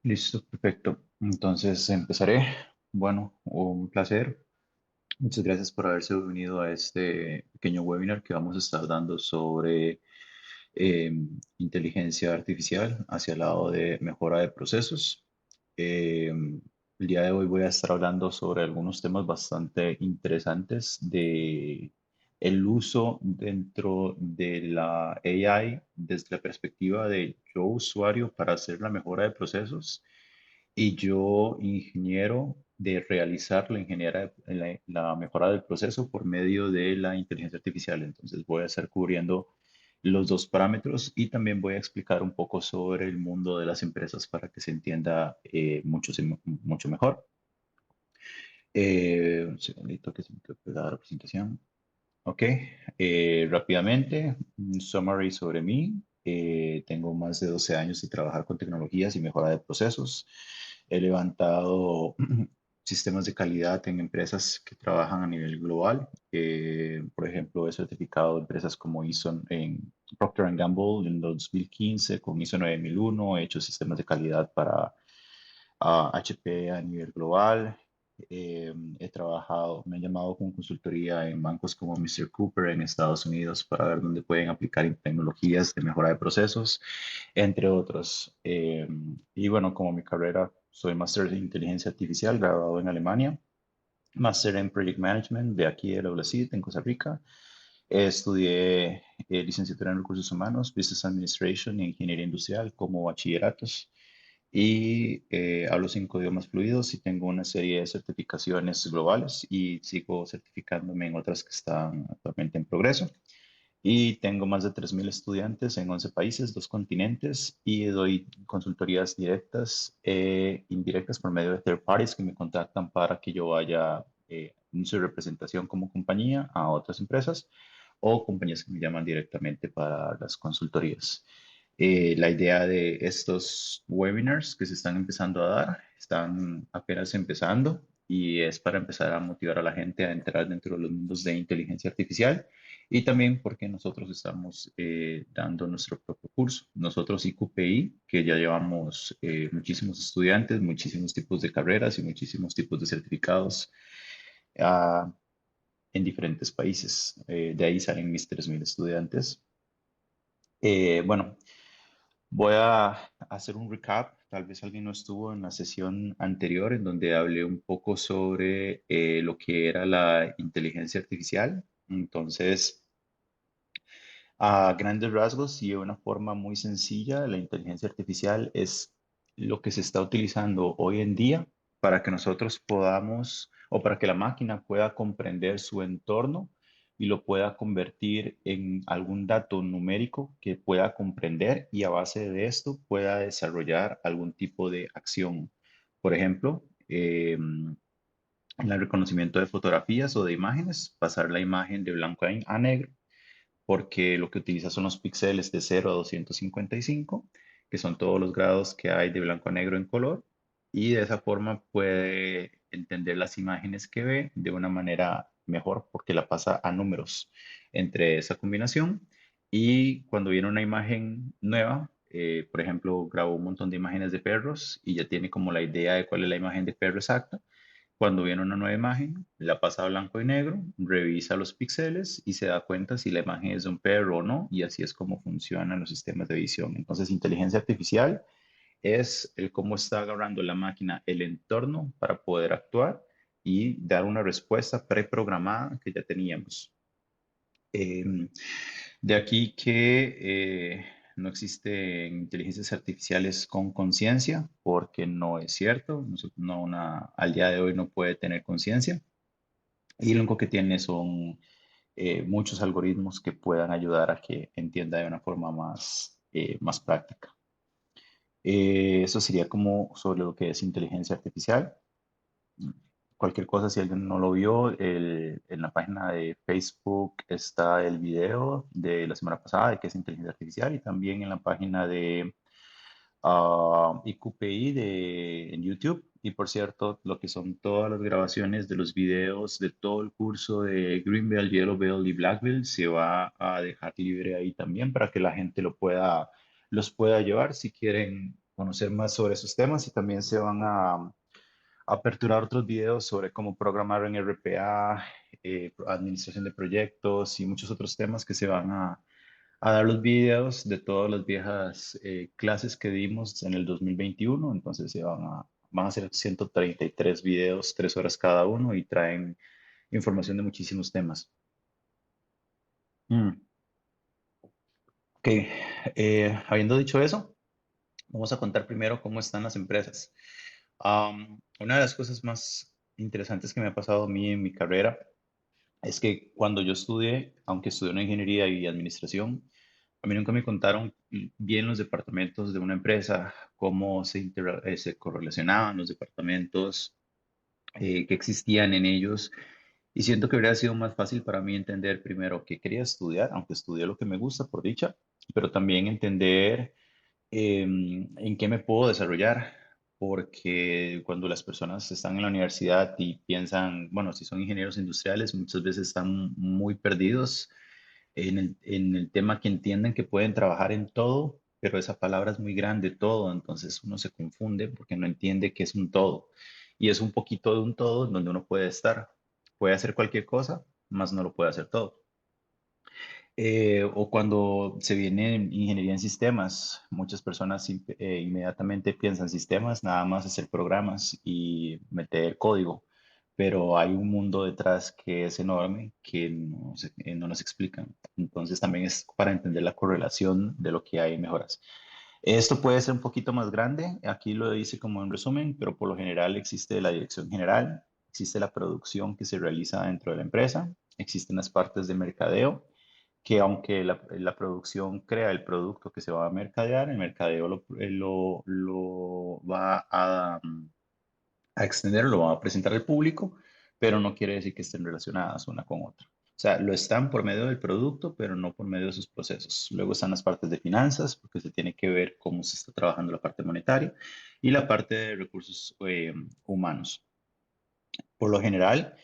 Listo, perfecto. Entonces empezaré. Bueno, un placer. Muchas gracias por haberse unido a este pequeño webinar que vamos a estar dando sobre eh, inteligencia artificial hacia el lado de mejora de procesos. Eh, el día de hoy voy a estar hablando sobre algunos temas bastante interesantes de el uso dentro de la AI desde la perspectiva de yo usuario para hacer la mejora de procesos y yo ingeniero de realizar la mejora del proceso por medio de la inteligencia artificial. Entonces voy a estar cubriendo los dos parámetros y también voy a explicar un poco sobre el mundo de las empresas para que se entienda mucho mejor. Un segundito que se me quedó pegada la presentación. Ok, rápidamente, un summary sobre mí. Tengo más de 12 años de trabajar con tecnologías y mejora de procesos. He levantado sistemas de calidad en empresas que trabajan a nivel global. Por ejemplo, he certificado empresas como ISO en Procter Gamble en 2015 con ISO 9001. He hecho sistemas de calidad para HP a nivel global. He trabajado, me han llamado con consultoría en bancos como Mr. Cooper en Estados Unidos para ver dónde pueden aplicar tecnologías de mejora de procesos, entre otros. Y bueno, como mi carrera, soy máster de inteligencia artificial, graduado en Alemania, máster en Project Management de aquí de la ULACIT en Costa Rica. Estudié licenciatura en recursos humanos, Business Administration e Ingeniería Industrial como bachilleratos y hablo 5 idiomas fluidos y tengo una serie de certificaciones globales y sigo certificándome en otras que están actualmente en progreso. Y tengo más de 3.000 estudiantes en 11 países, 2 continentes y doy consultorías directas e indirectas por medio de third parties que me contactan para que yo vaya en su representación como compañía a otras empresas o compañías que me llaman directamente para las consultorías. La idea de estos webinars que se están empezando a dar, están apenas empezando y es para empezar a motivar a la gente a entrar dentro de los mundos de inteligencia artificial y también porque nosotros estamos dando nuestro propio curso. Nosotros IQPI, que ya llevamos muchísimos estudiantes, muchísimos tipos de carreras y muchísimos tipos de certificados ah, en diferentes países. De ahí salen mis 3.000 estudiantes. Bueno, voy a hacer un recap. Tal vez alguien no estuvo en la sesión anterior en donde hablé un poco sobre lo que era la inteligencia artificial. Entonces, a grandes rasgos y de una forma muy sencilla, la inteligencia artificial es lo que se está utilizando hoy en día para que nosotros podamos o para que la máquina pueda comprender su entorno y lo pueda convertir en algún dato numérico que pueda comprender y a base de esto pueda desarrollar algún tipo de acción. Por ejemplo, en el reconocimiento de fotografías o de imágenes, pasar la imagen de blanco a negro porque lo que utiliza son los píxeles de 0 a 255, que son todos los grados que hay de blanco a negro en color, y de esa forma puede entender las imágenes que ve de una manera mejor porque la pasa a números entre esa combinación. Y cuando viene una imagen nueva, por ejemplo, grabó un montón de imágenes de perros y ya tiene como la idea de cuál es la imagen de perro exacta. Cuando viene una nueva imagen, la pasa a blanco y negro, revisa los píxeles y se da cuenta si la imagen es de un perro o no, y así es como funcionan los sistemas de visión. Entonces, inteligencia artificial es el cómo está agarrando la máquina el entorno para poder actuar y dar una respuesta preprogramada que ya teníamos. Eh, de aquí que no existen inteligencias artificiales con conciencia, porque no es cierto. Al día de hoy no puede tener conciencia. Y lo único que tiene son muchos algoritmos que puedan ayudar a que entienda de una forma más práctica. Eso sería como sobre lo que es inteligencia artificial. Cualquier cosa, si alguien no lo vio, en la página de Facebook está el video de la semana pasada de qué es inteligencia artificial y también en la página de IQPI en YouTube. Y por cierto, lo que son todas las grabaciones de los videos de todo el curso de Green Belt, Yellow Belt y Black Belt se va a dejar libre ahí también para que la gente los pueda llevar si quieren conocer más sobre esos temas y también se van a aperturar otros videos sobre cómo programar en RPA, administración de proyectos y muchos otros temas que se van a dar los videos de todas las viejas clases que dimos en el 2021. Entonces van a ser 133 videos, 3 horas cada uno y traen información de muchísimos temas. Mm, ok, habiendo dicho eso, vamos a contar primero cómo están las empresas. Una de las cosas más interesantes que me ha pasado a mí en mi carrera es que cuando yo estudié, aunque estudié una ingeniería y administración, a mí nunca me contaron bien los departamentos de una empresa, cómo se correlacionaban los departamentos que existían en ellos. Y siento que habría sido más fácil para mí entender primero qué quería estudiar, aunque estudié lo que me gusta por dicha, pero también entender en qué me puedo desarrollar, porque cuando las personas están en la universidad y piensan, bueno, si son ingenieros industriales, muchas veces están muy perdidos en el tema, que entienden que pueden trabajar en todo, pero esa palabra es muy grande, todo, entonces uno se confunde porque no entiende que es un todo. Y es un poquito de un todo en donde uno puede estar. Puede hacer cualquier cosa, más no lo puede hacer todo. O cuando se viene en ingeniería en sistemas, muchas personas inmediatamente piensan sistemas, nada más hacer programas y meter código, pero hay un mundo detrás que es enorme que no nos explican. Entonces también es para entender la correlación de lo que hay en mejoras. Esto puede ser un poquito más grande, aquí lo hice como en resumen, pero por lo general existe la dirección general, existe la producción que se realiza dentro de la empresa, existen las partes de mercadeo, que aunque la producción crea el producto que se va a mercadear, el mercadeo lo va a extender, lo va a presentar al público, pero no quiere decir que estén relacionadas una con otra. O sea, lo están por medio del producto, pero no por medio de sus procesos. Luego están las partes de finanzas, porque se tiene que ver cómo se está trabajando la parte monetaria y la parte de recursos humanos. Por lo general,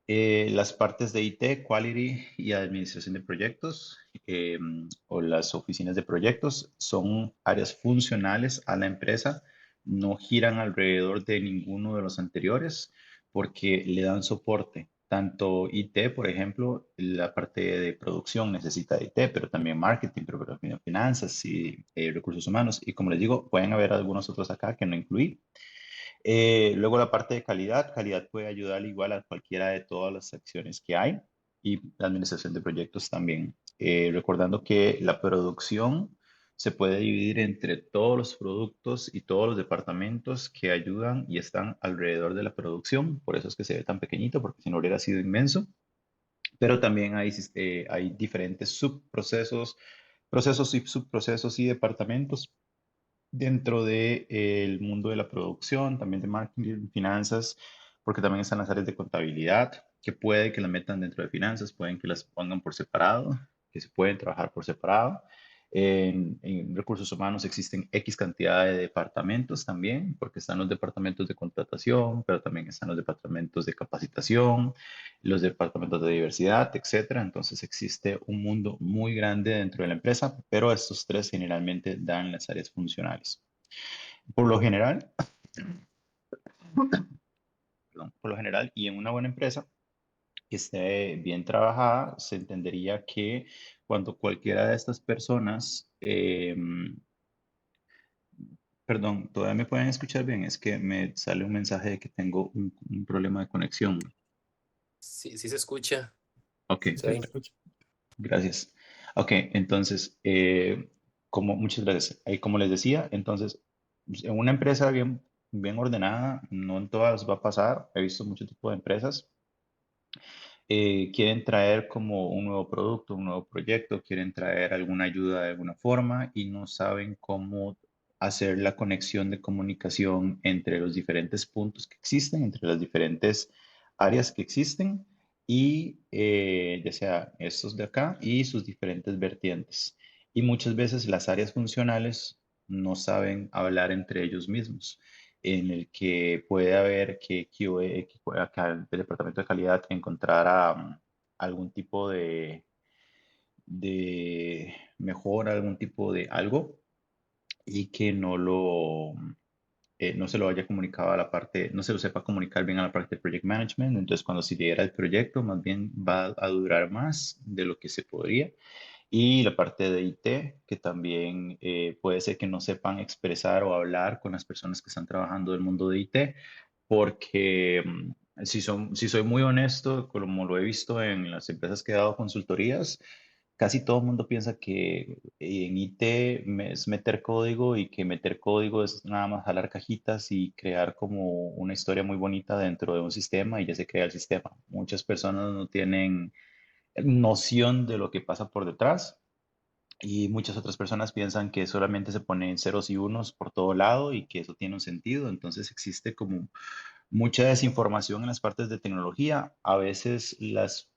las partes de IT, Quality y Administración de Proyectos eh, o las oficinas de proyectos son áreas funcionales a la empresa, no giran alrededor de ninguno de los anteriores porque le dan soporte. Tanto IT, por ejemplo, la parte de producción necesita IT, pero también marketing, pero también finanzas y recursos humanos. Y como les digo, pueden haber algunos otros acá que no incluí. Luego la parte de calidad. Calidad puede ayudar igual a cualquiera de todas las acciones que hay y la administración de proyectos también. Recordando que la producción se puede dividir entre todos los productos y todos los departamentos que ayudan y están alrededor de la producción. Por eso es que se ve tan pequeñito, porque si no hubiera sido inmenso. Pero también hay diferentes subprocesos, procesos y subprocesos y departamentos dentro del mundo de la producción, también de marketing, finanzas, porque también están las áreas de contabilidad, que puede que las metan dentro de finanzas, pueden que las pongan por separado, que se pueden trabajar por separado. En recursos humanos existen X cantidad de departamentos también, porque están los departamentos de contratación, pero también están los departamentos de capacitación, los departamentos de diversidad, etcétera. Entonces existe un mundo muy grande dentro de la empresa, pero estos tres generalmente dan las áreas funcionales. Por lo general, perdón, por lo general y en una buena empresa que esté bien trabajada, se entendería que cuando cualquiera de estas personas, perdón, todavía me pueden escuchar bien, es que me sale un mensaje de que tengo un problema de conexión. Sí, sí se escucha. Ok, Se Sí, se oye. perfecto. escucha. Gracias. Ok, entonces, muchas gracias. Como les decía, entonces, en una empresa bien ordenada, no en todas va a pasar. He visto mucho tipo de empresas. Quieren traer como un nuevo producto, un nuevo proyecto, quieren traer alguna ayuda de alguna forma y no saben cómo hacer la conexión de comunicación entre los diferentes puntos que existen, entre las diferentes áreas que existen y ya sea estos de acá y sus diferentes vertientes. Y muchas veces las áreas funcionales no saben hablar entre ellos mismos, en el que puede haber que QA, que acá el departamento de calidad encontrara algún tipo de mejora, algún tipo de algo, y que no se lo haya comunicado a la parte, no se lo sepa comunicar bien a la parte de project management. Entonces, cuando se lidera el proyecto, más bien va a durar más de lo que se podría. Y la parte de IT, que también puede ser que no sepan expresar o hablar con las personas que están trabajando del mundo de IT, porque si soy muy honesto, como lo he visto en las empresas que he dado consultorías, casi todo el mundo piensa que en IT es meter código y que meter código es nada más jalar cajitas y crear como una historia muy bonita dentro de un sistema y ya se crea el sistema. Muchas personas no tienen noción de lo que pasa por detrás y muchas otras personas piensan que solamente se ponen ceros y unos por todo lado y que eso tiene un sentido. Entonces existe como mucha desinformación en las partes de tecnología, a veces en las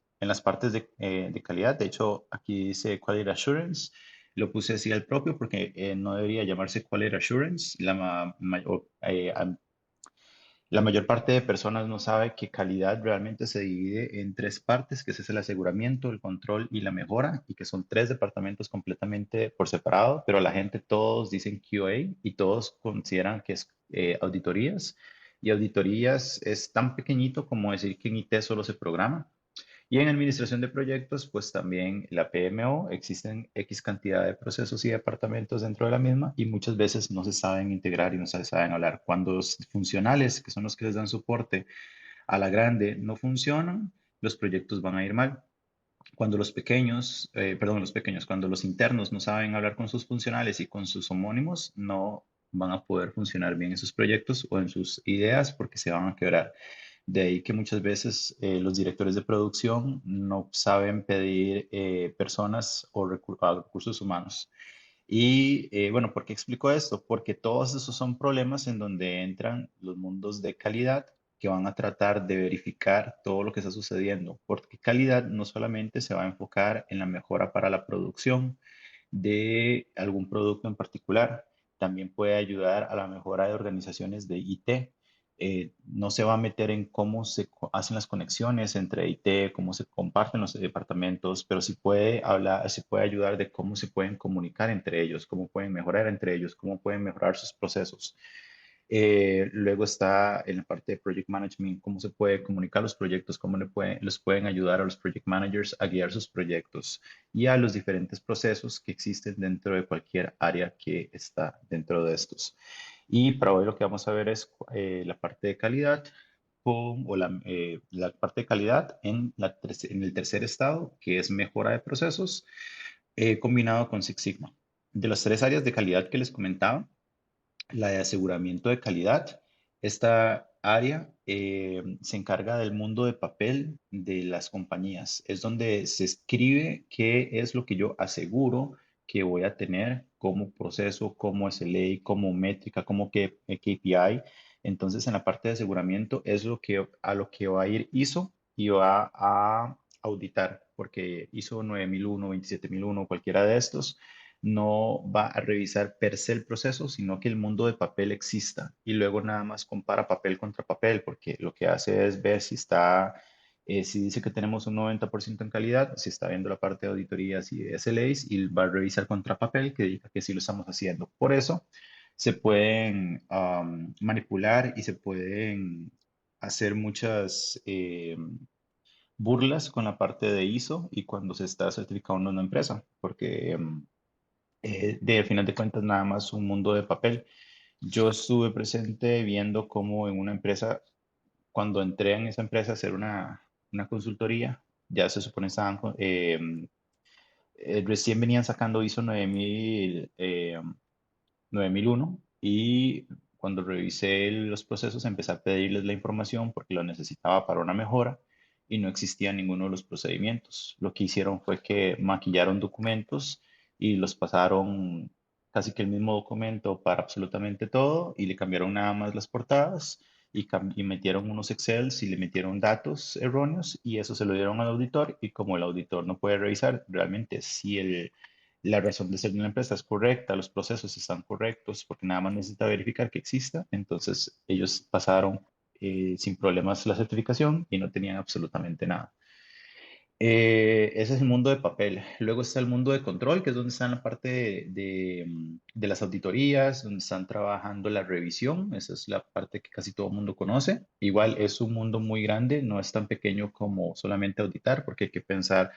partes de calidad. De hecho, aquí dice Quality Assurance. Lo puse así al propio porque no debería llamarse Quality Assurance. La mayor parte de personas no sabe que calidad realmente se divide en tres partes, que es el aseguramiento, el control y la mejora, y que son tres departamentos completamente por separado, pero la gente todos dicen QA y todos consideran que es auditorías. Y auditorías es tan pequeñito como decir que en IT solo se programa. Y en administración de proyectos, pues también la PMO, existen X cantidad de procesos y departamentos dentro de la misma y muchas veces no se saben integrar y no se saben hablar. Cuando los funcionales, que son los que les dan soporte a la grande, no funcionan, los proyectos van a ir mal. Cuando los pequeños, cuando los internos no saben hablar con sus funcionales y con sus homónimos, no van a poder funcionar bien en sus proyectos o en sus ideas porque se van a quebrar. De ahí que muchas veces los directores de producción no saben pedir personas o recursos humanos. Y bueno, ¿por qué explico esto? Porque todos esos son problemas en donde entran los mundos de calidad que van a tratar de verificar todo lo que está sucediendo, porque calidad no solamente se va a enfocar en la mejora para la producción de algún producto en particular, también puede ayudar a la mejora de organizaciones de IT. No se va a meter en cómo hacen las conexiones entre IT, cómo se comparten los departamentos, pero sí puede hablar, sí puede ayudar de cómo se pueden comunicar entre ellos, cómo pueden mejorar entre ellos, cómo pueden mejorar sus procesos. Luego está en la parte de project management, cómo se puede comunicar los proyectos, les pueden ayudar a los project managers a guiar sus proyectos y a los diferentes procesos que existen dentro de cualquier área que está dentro de estos. Y para hoy lo que vamos a ver es la parte de calidad la parte de calidad en el tercer estado, que es mejora de procesos, combinado con Six Sigma. De las tres áreas de calidad que les comentaba, la de aseguramiento de calidad. Esta área se encarga del mundo de papel de las compañías. Es donde se escribe qué es lo que yo aseguro que voy a tener como proceso, como SLA, como métrica, como KPI. Entonces, en la parte de aseguramiento es a lo que va a ir ISO y va a auditar, porque ISO 9001, 27001, cualquiera de estos no va a revisar per se el proceso, sino que el mundo de papel exista y luego nada más compara papel contra papel, porque lo que hace es ver si dice que tenemos un 90% en calidad, si está viendo la parte de auditorías y de SLAs y va a revisar contra papel que diga que sí lo estamos haciendo. Por eso se pueden manipular y se pueden hacer muchas burlas con la parte de ISO y cuando se está certificando una empresa, porque al final de cuentas nada más un mundo de papel. Yo estuve presente viendo cómo en una empresa, cuando entré en esa empresa a hacer una consultoría, ya se supone recién venían sacando ISO 9001 y cuando revisé los procesos empecé a pedirles la información porque lo necesitaba para una mejora y no existía ninguno de los procedimientos. Lo que hicieron fue que maquillaron documentos y los pasaron casi que el mismo documento para absolutamente todo y le cambiaron nada más las portadas y metieron unos Excels y le metieron datos erróneos y eso se lo dieron al auditor y como el auditor no puede revisar realmente si la razón de ser de una empresa es correcta, los procesos están correctos, porque nada más necesita verificar que exista. Entonces ellos pasaron sin problemas la certificación y no tenían absolutamente nada. Ese es el mundo de papel. Luego está el mundo de control, que es donde está en la parte de las auditorías, donde están trabajando la revisión. Esa es la parte que casi todo el mundo conoce. Igual es un mundo muy grande, no es tan pequeño como solamente auditar, porque hay que pensar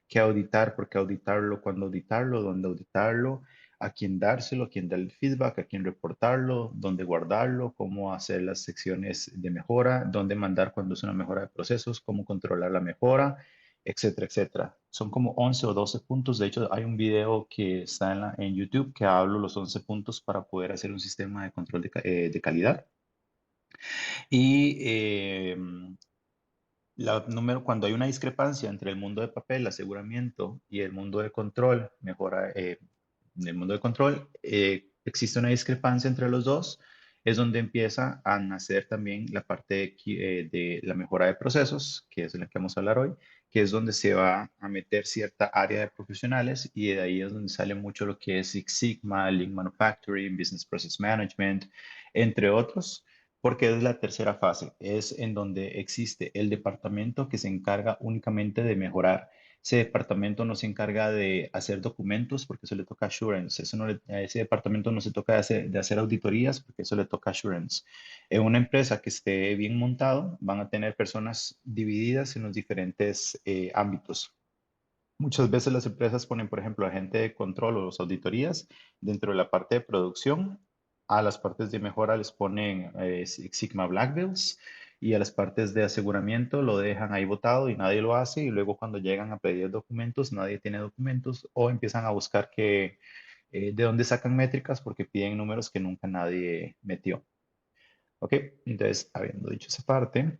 qué auditar, por qué auditarlo, cuándo auditarlo, dónde auditarlo, a quién dárselo, a quién dar el feedback, a quién reportarlo, dónde guardarlo, cómo hacer las secciones de mejora, dónde mandar cuando es una mejora de procesos, cómo controlar la mejora, etcétera, etcétera. Son como 11 o 12 puntos. De hecho, hay un video que está en YouTube que hablo los 11 puntos para poder hacer un sistema de control de calidad. Y cuando hay una discrepancia entre el mundo de papel, aseguramiento, y el mundo de control, mejora, en el mundo de control, existe una discrepancia entre los dos, es donde empieza a nacer también la parte de la mejora de procesos, que es en la que vamos a hablar hoy, que es donde se va a meter cierta área de profesionales y de ahí es donde sale mucho lo que es Six Sigma, Lean Manufacturing, Business Process Management, entre otros, porque es la tercera fase, es en donde existe el departamento que se encarga únicamente de mejorar. Ese departamento no se encarga de hacer documentos porque eso le toca assurance. A ese departamento no se toca de hacer auditorías porque eso le toca assurance. En una empresa que esté bien montado, van a tener personas divididas en los diferentes ámbitos. Muchas veces las empresas ponen, por ejemplo, agente de control o las auditorías dentro de la parte de producción. A las partes de mejora les ponen Six Sigma Black Belts y a las partes de aseguramiento lo dejan ahí botado y nadie lo hace. Y luego cuando llegan a pedir documentos, nadie tiene documentos o empiezan a buscar de dónde sacan métricas porque piden números que nunca nadie metió. Ok, entonces, habiendo dicho esa parte,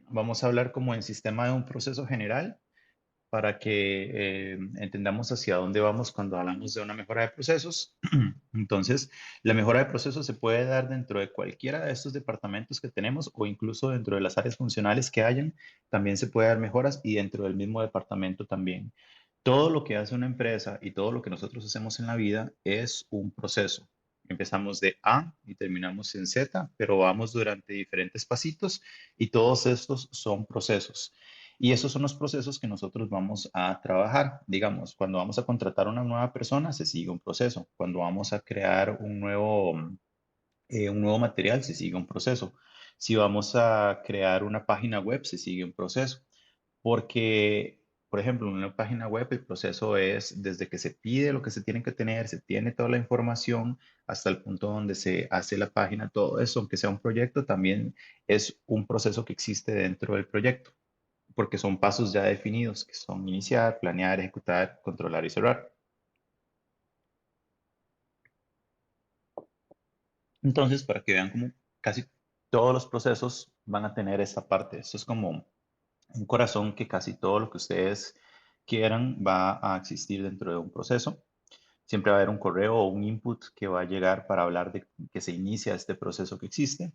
vamos a hablar como en sistema de un proceso general para que entendamos hacia dónde vamos cuando hablamos de una mejora de procesos. Entonces, la mejora de procesos se puede dar dentro de cualquiera de estos departamentos que tenemos o incluso dentro de las áreas funcionales que hayan, también se puede dar mejoras y dentro del mismo departamento también. Todo lo que hace una empresa y todo lo que nosotros hacemos en la vida es un proceso. Empezamos de A y terminamos en Z, pero vamos durante diferentes pasitos y todos estos son procesos. Y esos son los procesos que nosotros vamos a trabajar. Digamos, cuando vamos a contratar a una nueva persona, se sigue un proceso. Cuando vamos a crear un nuevo material, se sigue un proceso. Si vamos a crear una página web, se sigue un proceso. Porque, por ejemplo, en una página web el proceso es desde que se pide lo que se tiene que tener, se tiene toda la información hasta el punto donde se hace la página, todo eso, aunque sea un proyecto, también es un proceso que existe dentro del proyecto, porque son pasos ya definidos, que son iniciar, planear, ejecutar, controlar y cerrar. Entonces, para que vean cómo casi todos los procesos van a tener esta parte. Esto es como un corazón que casi todo lo que ustedes quieran va a existir dentro de un proceso. Siempre va a haber un correo o un input que va a llegar para hablar de que se inicia este proceso que existe.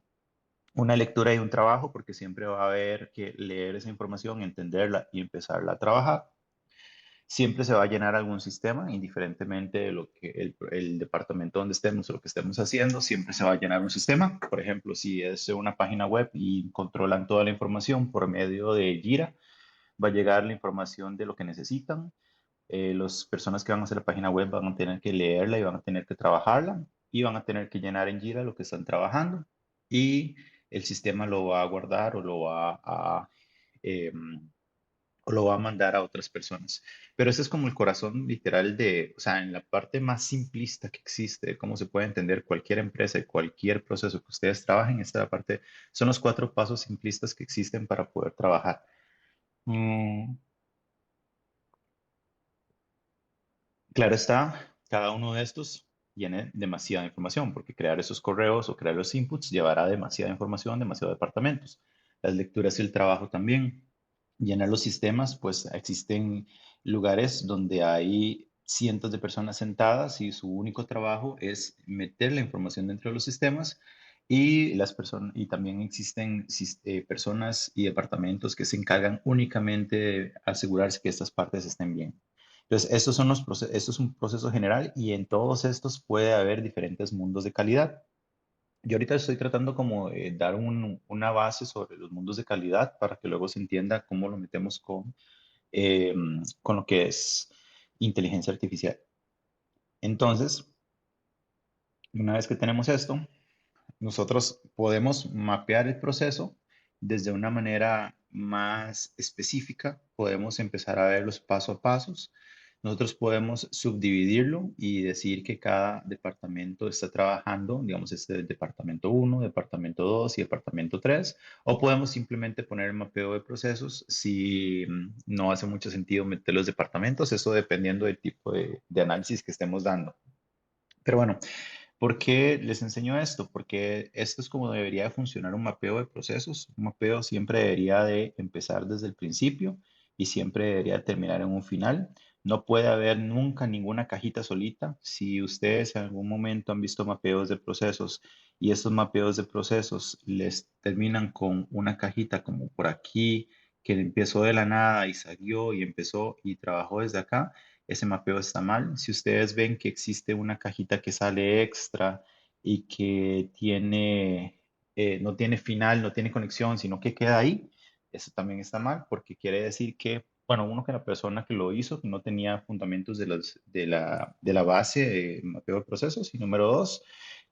Una lectura y un trabajo, porque siempre va a haber que leer esa información, entenderla y empezarla a trabajar. Siempre se va a llenar algún sistema, indiferentemente de lo que el departamento donde estemos o lo que estemos haciendo, siempre se va a llenar un sistema. Por ejemplo, si es una página web y controlan toda la información por medio de Jira, va a llegar la información de lo que necesitan. Las personas que van a hacer la página web van a tener que leerla y van a tener que trabajarla y van a tener que llenar en Jira lo que están trabajando y el sistema lo va a guardar em, o lo va a mandar a otras personas. Pero ese es como el corazón literal o sea, en la parte más simplista que existe, de cómo se puede entender cualquier empresa y cualquier proceso que ustedes trabajen, esta parte son los cuatro pasos simplistas que existen para poder trabajar. Mm, claro está, cada uno de estos tiene demasiada información, porque crear esos correos o crear los inputs llevará demasiada información, demasiados departamentos. Las lecturas y el trabajo también. Llenar los sistemas, pues existen lugares donde hay cientos de personas sentadas y su único trabajo es meter la información dentro de los sistemas y las personas y también existen personas y departamentos que se encargan únicamente de asegurarse que estas partes estén bien. Entonces, esto es un proceso general y en todos estos puede haber diferentes mundos de calidad. Yo ahorita estoy tratando como dar una base sobre los mundos de calidad para que luego se entienda cómo lo metemos eh, con lo que es inteligencia artificial. Entonces, una vez que tenemos esto, nosotros podemos mapear el proceso desde una manera más específica, podemos empezar a ver los pasos a pasos. Nosotros podemos subdividirlo y decir que cada departamento está trabajando, digamos, este es el departamento uno, departamento 2 y departamento 3, o podemos simplemente poner el mapeo de procesos si no hace mucho sentido meter los departamentos, eso dependiendo del tipo de análisis que estemos dando. Pero bueno, ¿por qué les enseño esto? Porque esto es como debería de funcionar un mapeo de procesos. Un mapeo siempre debería de empezar desde el principio y siempre debería terminar en un final. No puede haber nunca ninguna cajita solita. Si ustedes en algún momento han visto mapeos de procesos y estos mapeos de procesos les terminan con una cajita como por aquí, que empezó de la nada y salió y empezó y trabajó desde acá, ese mapeo está mal. Si ustedes ven que existe una cajita que sale extra y que no tiene final, no tiene conexión, sino que queda ahí, eso también está mal porque quiere decir que, bueno, uno que la persona que lo hizo no tenía fundamentos de la base de mapeo de procesos y número dos,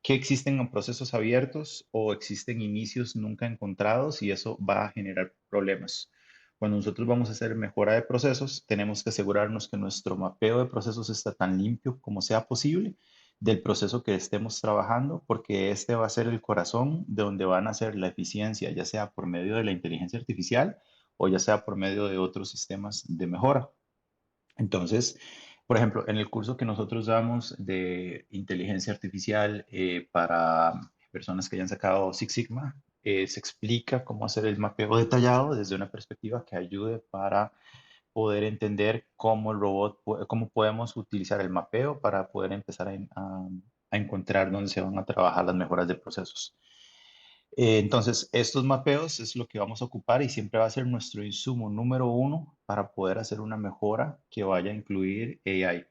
que existen procesos abiertos o existen inicios nunca encontrados y eso va a generar problemas. Cuando nosotros vamos a hacer mejora de procesos, tenemos que asegurarnos que nuestro mapeo de procesos está tan limpio como sea posible del proceso que estemos trabajando, porque este va a ser el corazón de donde van a hacer la eficiencia, ya sea por medio de la inteligencia artificial o ya sea por medio de otros sistemas de mejora. Entonces, por ejemplo, en el curso que nosotros damos de inteligencia artificial para personas que hayan sacado Six Sigma, se explica cómo hacer el mapeo detallado desde una perspectiva que ayude para poder entender cómo el robot, cómo podemos utilizar el mapeo para poder empezar a encontrar dónde se van a trabajar las mejoras de procesos. Entonces, estos mapeos es lo que vamos a ocupar y siempre va a ser nuestro insumo número uno para poder hacer una mejora que vaya a incluir AI.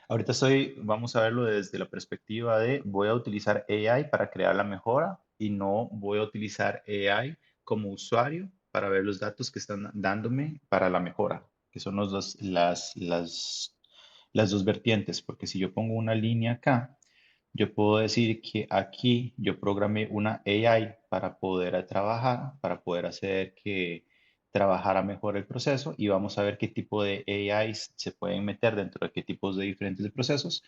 Ahorita vamos a verlo desde la perspectiva de voy a utilizar AI para crear la mejora y no voy a utilizar AI como usuario para ver los datos que están dándome para la mejora, que son las dos vertientes, porque si yo pongo una línea acá, yo puedo decir que aquí yo programé una AI para poder trabajar, para poder hacer que trabajara mejor el proceso y vamos a ver qué tipo de AIs se pueden meter dentro de qué tipos de diferentes de procesos.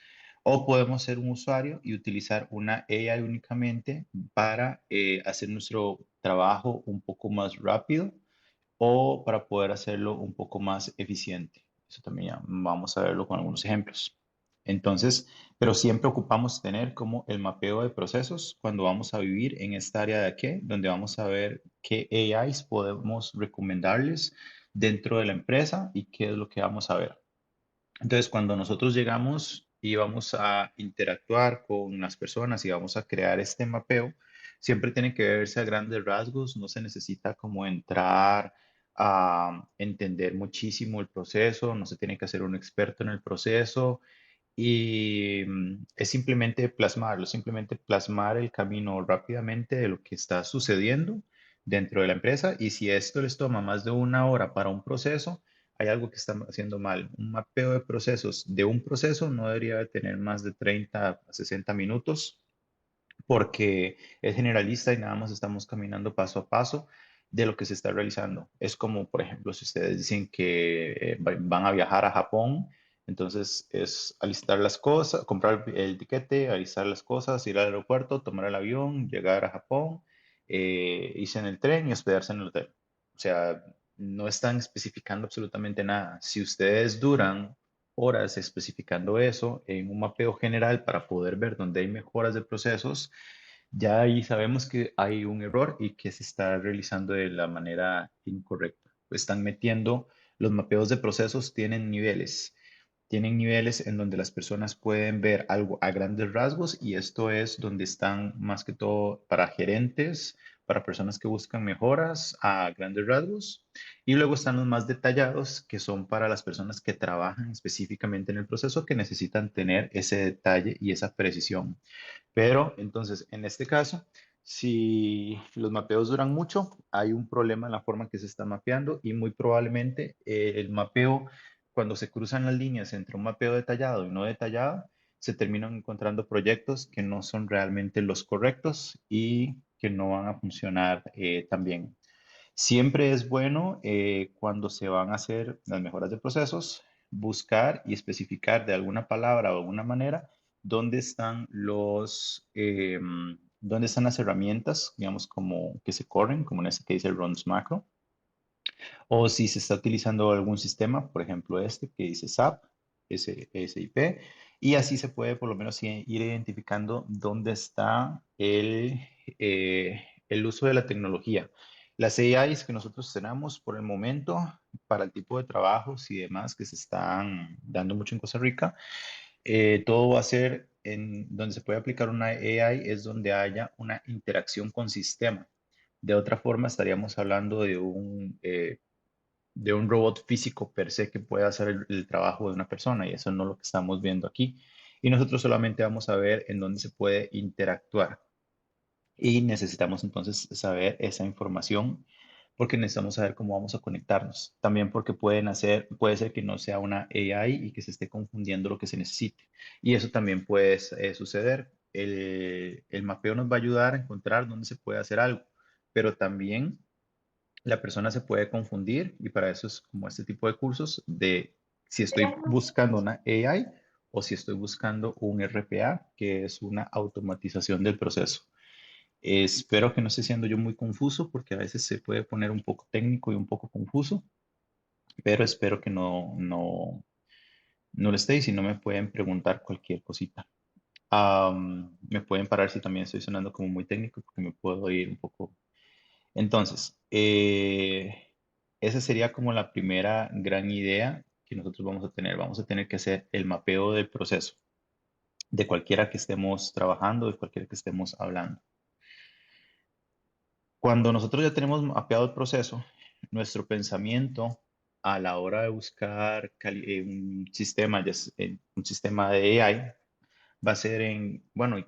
O podemos ser un usuario y utilizar una AI únicamente para hacer nuestro trabajo un poco más rápido o para poder hacerlo un poco más eficiente. Eso también ya vamos a verlo con algunos ejemplos. Entonces, pero siempre ocupamos tener como el mapeo de procesos cuando vamos a vivir en esta área de aquí, donde vamos a ver qué AIs podemos recomendarles dentro de la empresa y qué es lo que vamos a ver. Entonces, cuando nosotros llegamos y vamos a interactuar con las personas y vamos a crear este mapeo, siempre tiene que verse a grandes rasgos, no se necesita como entrar a entender muchísimo el proceso, no se tiene que hacer un experto en el proceso y es simplemente plasmar el camino rápidamente de lo que está sucediendo dentro de la empresa y si esto les toma más de una hora para un proceso, hay algo que están haciendo mal. Un mapeo de procesos de un proceso no debería de tener más de 30 a 60 minutos porque es generalista y nada más estamos caminando paso a paso de lo que se está realizando. Es como, por ejemplo, si ustedes dicen que van a viajar a Japón, entonces es alistar las cosas, comprar el tiquete, alistar las cosas, ir al aeropuerto, tomar el avión, llegar a Japón, irse en el tren y hospedarse en el hotel. O sea, no están especificando absolutamente nada. Si ustedes duran horas especificando eso en un mapeo general para poder ver dónde hay mejoras de procesos, ya ahí sabemos que hay un error y que se está realizando de la manera incorrecta. Están metiendo, los mapeos de procesos tienen niveles en donde las personas pueden ver algo a grandes rasgos y esto es donde están más que todo para gerentes, para personas que buscan mejoras a grandes rasgos. Y luego están los más detallados, que son para las personas que trabajan específicamente en el proceso, que necesitan tener ese detalle y esa precisión. Pero entonces, en este caso, si los mapeos duran mucho, hay un problema en la forma en que se está mapeando y muy probablemente el mapeo, cuando se cruzan las líneas entre un mapeo detallado y no detallado, se terminan encontrando proyectos que no son realmente los correctos y que no van a funcionar tan bien. Siempre es bueno cuando se van a hacer las mejoras de procesos, buscar y especificar de alguna palabra o alguna manera dónde están dónde están las herramientas, digamos, como que se corren, como en este que dice runs macro, o si se está utilizando algún sistema, por ejemplo, este que dice SAP, SIP, y así se puede por lo menos ir identificando dónde está el uso de la tecnología. Las AIs que nosotros tenemos por el momento para el tipo de trabajos y demás que se están dando mucho en Costa Rica, todo va a ser en donde se puede aplicar una AI es donde haya una interacción con sistema. De otra forma, estaríamos hablando de un robot físico per se que pueda hacer el trabajo de una persona y eso no es lo que estamos viendo aquí. Y nosotros solamente vamos a ver en dónde se puede interactuar y necesitamos entonces saber esa información porque necesitamos saber cómo vamos a conectarnos. También porque puede ser que no sea una AI y que se esté confundiendo lo que se necesite. Y eso también puede suceder. El mapeo nos va a ayudar a encontrar dónde se puede hacer algo, pero también la persona se puede confundir y para eso es como este tipo de cursos de si estoy buscando una AI o si estoy buscando un RPA, que es una automatización del proceso. Espero que no esté siendo yo muy confuso porque a veces se puede poner un poco técnico y un poco confuso, pero espero que no lo esté y si no me pueden preguntar cualquier cosita. Me pueden parar si también estoy sonando como muy técnico porque me puedo ir un poco. Entonces, esa sería como la primera gran idea que nosotros vamos a tener. Vamos a tener que hacer el mapeo del proceso de cualquiera que estemos trabajando, de cualquiera que estemos hablando. Cuando nosotros ya tenemos mapeado el proceso, nuestro pensamiento a la hora de buscar un sistema, un sistema de AI, va a ser en, bueno,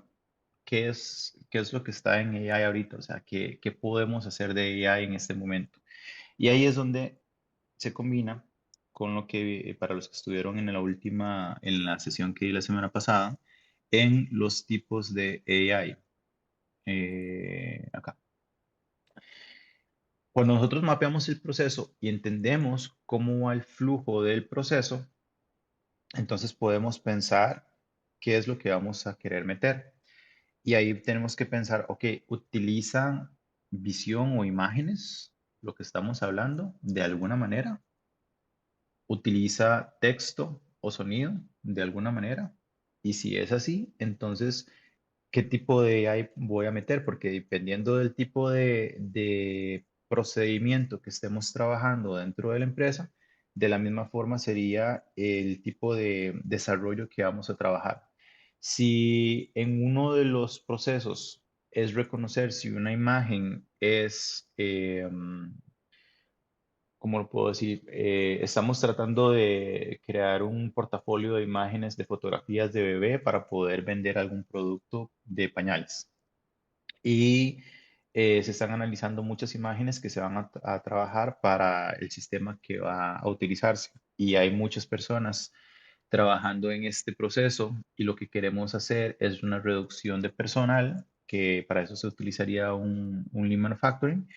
qué es lo que está en AI ahorita? O sea, qué podemos hacer de AI en este momento? Y ahí es donde se combina con lo que, para los que estuvieron en la sesión que di la semana pasada, en los tipos de AI. Acá. Cuando nosotros mapeamos el proceso y entendemos cómo va el flujo del proceso, entonces podemos pensar qué es lo que vamos a querer meter. Y ahí tenemos que pensar, ok, ¿utilizan visión o imágenes lo que estamos hablando de alguna manera? ¿Utiliza texto o sonido de alguna manera? Y si es así, entonces qué tipo de AI voy a meter, porque dependiendo del tipo de procedimiento que estemos trabajando dentro de la empresa, de la misma forma sería el tipo de desarrollo que vamos a trabajar. Si en uno de los procesos es reconocer si una imagen es, ¿cómo lo puedo decir? Estamos tratando de crear un portafolio de imágenes de fotografías de bebé para poder vender algún producto de pañales y se están analizando muchas imágenes que se van a trabajar para el sistema que va a utilizarse. Y hay muchas personas trabajando en este proceso y lo que queremos hacer es una reducción de personal, que para eso se utilizaría un Lean Manufacturing.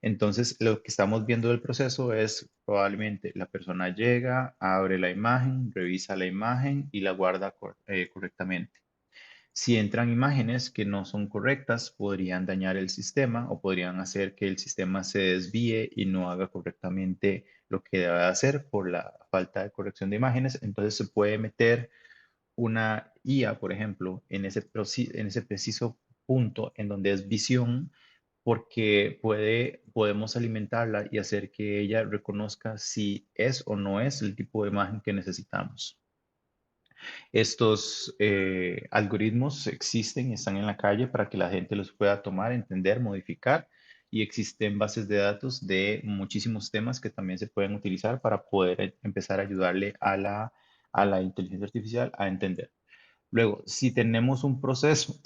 Entonces, lo que estamos viendo del proceso es probablemente la persona llega, abre la imagen, revisa la imagen y la guarda correctamente. Si entran imágenes que no son correctas, podrían dañar el sistema o podrían hacer que el sistema se desvíe y no haga correctamente lo que debe hacer por la falta de corrección de imágenes. Entonces se puede meter una IA, por ejemplo, en ese preciso punto en donde es visión, porque podemos alimentarla y hacer que ella reconozca si es o no es el tipo de imagen que necesitamos. Estos algoritmos existen y están en la calle para que la gente los pueda tomar, entender, modificar. y existen bases de datos de muchísimos temas que también se pueden utilizar para poder empezar a ayudarle a la inteligencia artificial a entender. Luego, si tenemos un proceso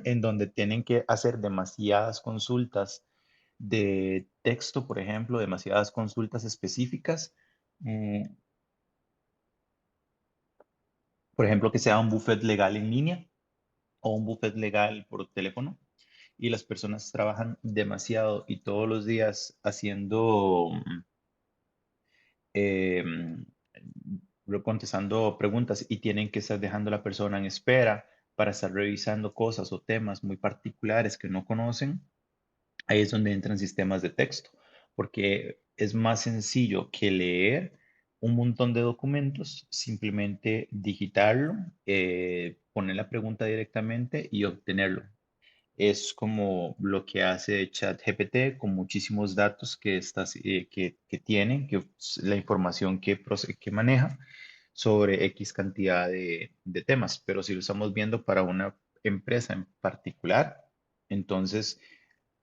en donde tienen que hacer demasiadas consultas de texto, por ejemplo, demasiadas consultas específicas, mm, por ejemplo, que sea un buffet legal en línea o un buffet legal por teléfono, y las personas trabajan demasiado y todos los días haciendo, eh, contestando preguntas y tienen que estar dejando a la persona en espera para estar revisando cosas o temas muy particulares que no conocen. Ahí es donde entran sistemas de texto, porque es más sencillo que leer un montón de documentos, simplemente digitarlo, poner la pregunta directamente y obtenerlo. Es como lo que hace ChatGPT con muchísimos datos que tiene, la información que maneja sobre X cantidad de temas. Pero si lo estamos viendo para una empresa en particular, entonces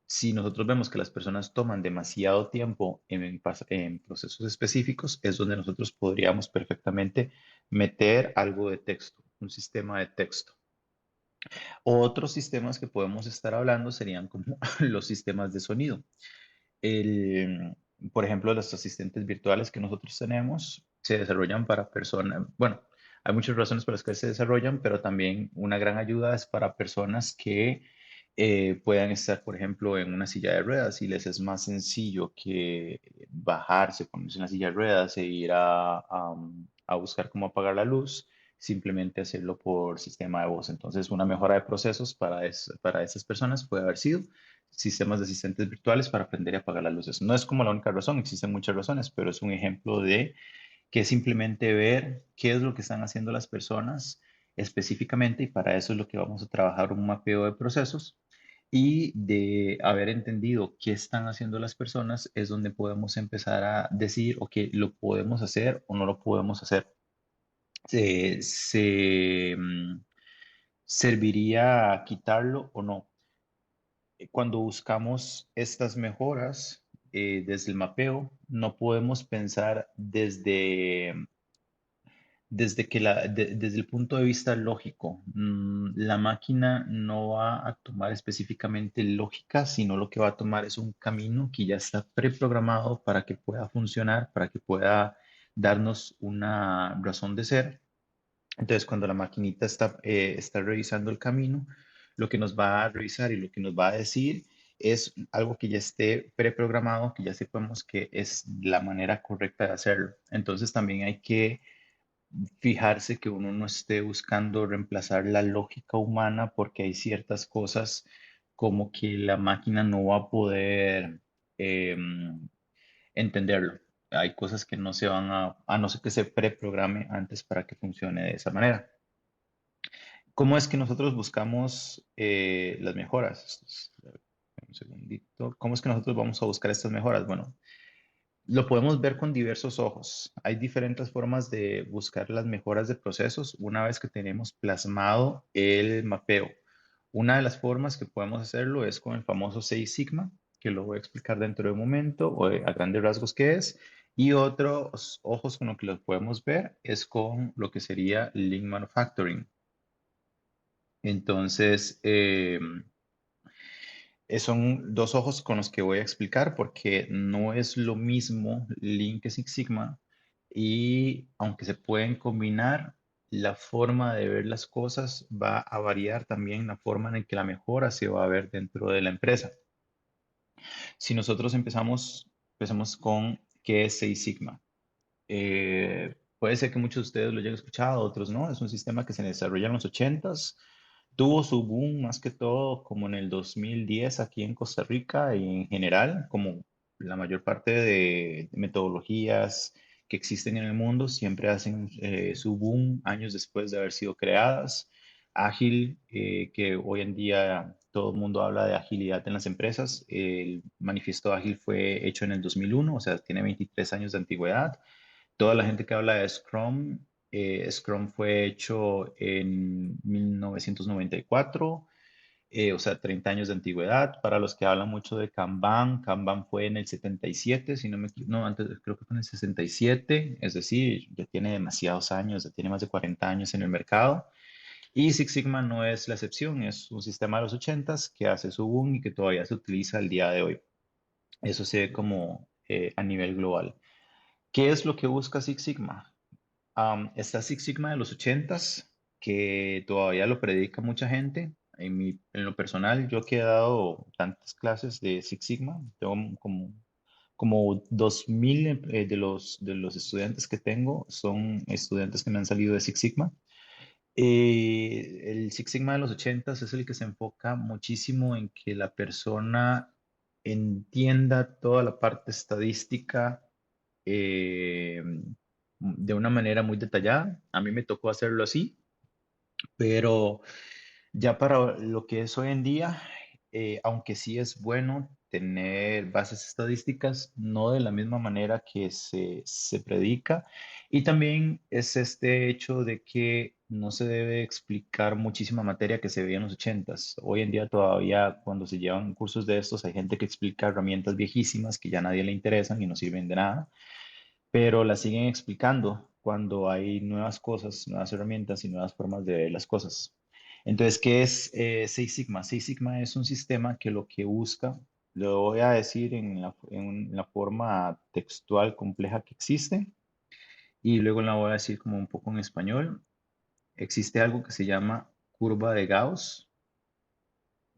si nosotros vemos que las personas toman demasiado tiempo en procesos específicos, es donde nosotros podríamos perfectamente meter algo de texto, un sistema de texto. Otros sistemas que podemos estar hablando serían como los sistemas de sonido. El, por ejemplo, los asistentes virtuales que nosotros tenemos se desarrollan para personas, bueno, hay muchas razones por las que se desarrollan, pero también una gran ayuda es para personas que puedan estar, por ejemplo, en una silla de ruedas y les es más sencillo que bajarse, ponerse en la silla de ruedas e ir a buscar cómo apagar la luz, simplemente hacerlo por sistema de voz. Entonces, una mejora de procesos para esas personas puede haber sido sistemas de asistentes virtuales para aprender a apagar las luces. No es como la única razón, existen muchas razones, pero es un ejemplo de que es simplemente ver qué es lo que están haciendo las personas específicamente y para eso es lo que vamos a trabajar un mapeo de procesos y de haber entendido qué están haciendo las personas es donde podemos empezar a decir, ok, lo podemos hacer o no lo podemos hacer. Se, se, mm, ¿Serviría quitarlo o no? Cuando buscamos estas mejoras desde el mapeo, no podemos pensar desde el punto de vista lógico. La máquina no va a tomar específicamente lógica, sino lo que va a tomar es un camino que ya está preprogramado para que pueda funcionar, para que pueda darnos una razón de ser. Entonces, cuando la maquinita está revisando el camino, lo que nos va a revisar y lo que nos va a decir es algo que ya esté preprogramado, que ya sepamos que es la manera correcta de hacerlo. Entonces, también hay que fijarse que uno no esté buscando reemplazar la lógica humana porque hay ciertas cosas como que la máquina no va a poder entenderlo. Hay cosas que no se van a no ser que se preprograme antes para que funcione de esa manera. ¿Cómo es que nosotros buscamos las mejoras? Un segundito. ¿Cómo es que nosotros vamos a buscar estas mejoras? Bueno, lo podemos ver con diversos ojos. Hay diferentes formas de buscar las mejoras de procesos una vez que tenemos plasmado el mapeo. Una de las formas que podemos hacerlo es con el famoso Seis Sigma, que lo voy a explicar dentro de un momento, o a grandes rasgos qué es. Y otros ojos con lo que lo podemos ver es con lo que sería Lean Manufacturing. Entonces, son dos ojos con los que voy a explicar porque no es lo mismo Lean que Six Sigma y aunque se pueden combinar, la forma de ver las cosas va a variar también la forma en que la mejora se va a ver dentro de la empresa. Si nosotros empezamos con qué es Six Sigma. Puede ser que muchos de ustedes lo hayan escuchado, otros no. Es un sistema que se desarrolló en los 80s. Tuvo su boom más que todo como en el 2010 aquí en Costa Rica y en general, como la mayor parte de metodologías que existen en el mundo siempre hacen su boom años después de haber sido creadas. Ágil, que hoy en día todo el mundo habla de agilidad en las empresas. El manifiesto ágil fue hecho en el 2001, o sea, tiene 23 años de antigüedad. Toda la gente que habla de Scrum, Scrum fue hecho en 1994. o sea, 30 años de antigüedad. Para los que hablan mucho de Kanban, Kanban fue en el 77, si no me equivoco, no, antes creo que fue en el 67, es decir, ya tiene demasiados años, ya tiene más de 40 años en el mercado. Y Six Sigma no es la excepción, es un sistema de los 80s que hace su boom y que todavía se utiliza al día de hoy. Eso se ve como a nivel global. ¿Qué es lo que busca Six Sigma? Está Six Sigma de los 80s, que todavía lo predica mucha gente. En lo personal, yo que he dado tantas clases de Six Sigma, tengo como 2000 de los estudiantes que tengo son estudiantes que me han salido de Six Sigma. El Six Sigma de los 80s es el que se enfoca muchísimo en que la persona entienda toda la parte estadística eh, de una manera muy detallada. A mí me tocó hacerlo así, pero ya para lo que es hoy en día, aunque sí es bueno tener bases estadísticas, no de la misma manera que se predica. Y también es este hecho de que no se debe explicar muchísima materia que se veía en los 80s. Hoy en día todavía cuando se llevan cursos de estos hay gente que explica herramientas viejísimas que ya a nadie le interesan y no sirven de nada, pero las siguen explicando cuando hay nuevas cosas, nuevas herramientas y nuevas formas de ver las cosas. Entonces, ¿qué es Six Sigma? Six Sigma es un sistema que lo que busca, lo voy a decir en la forma textual compleja que existe y luego la voy a decir como un poco en español. Existe algo que se llama curva de Gauss,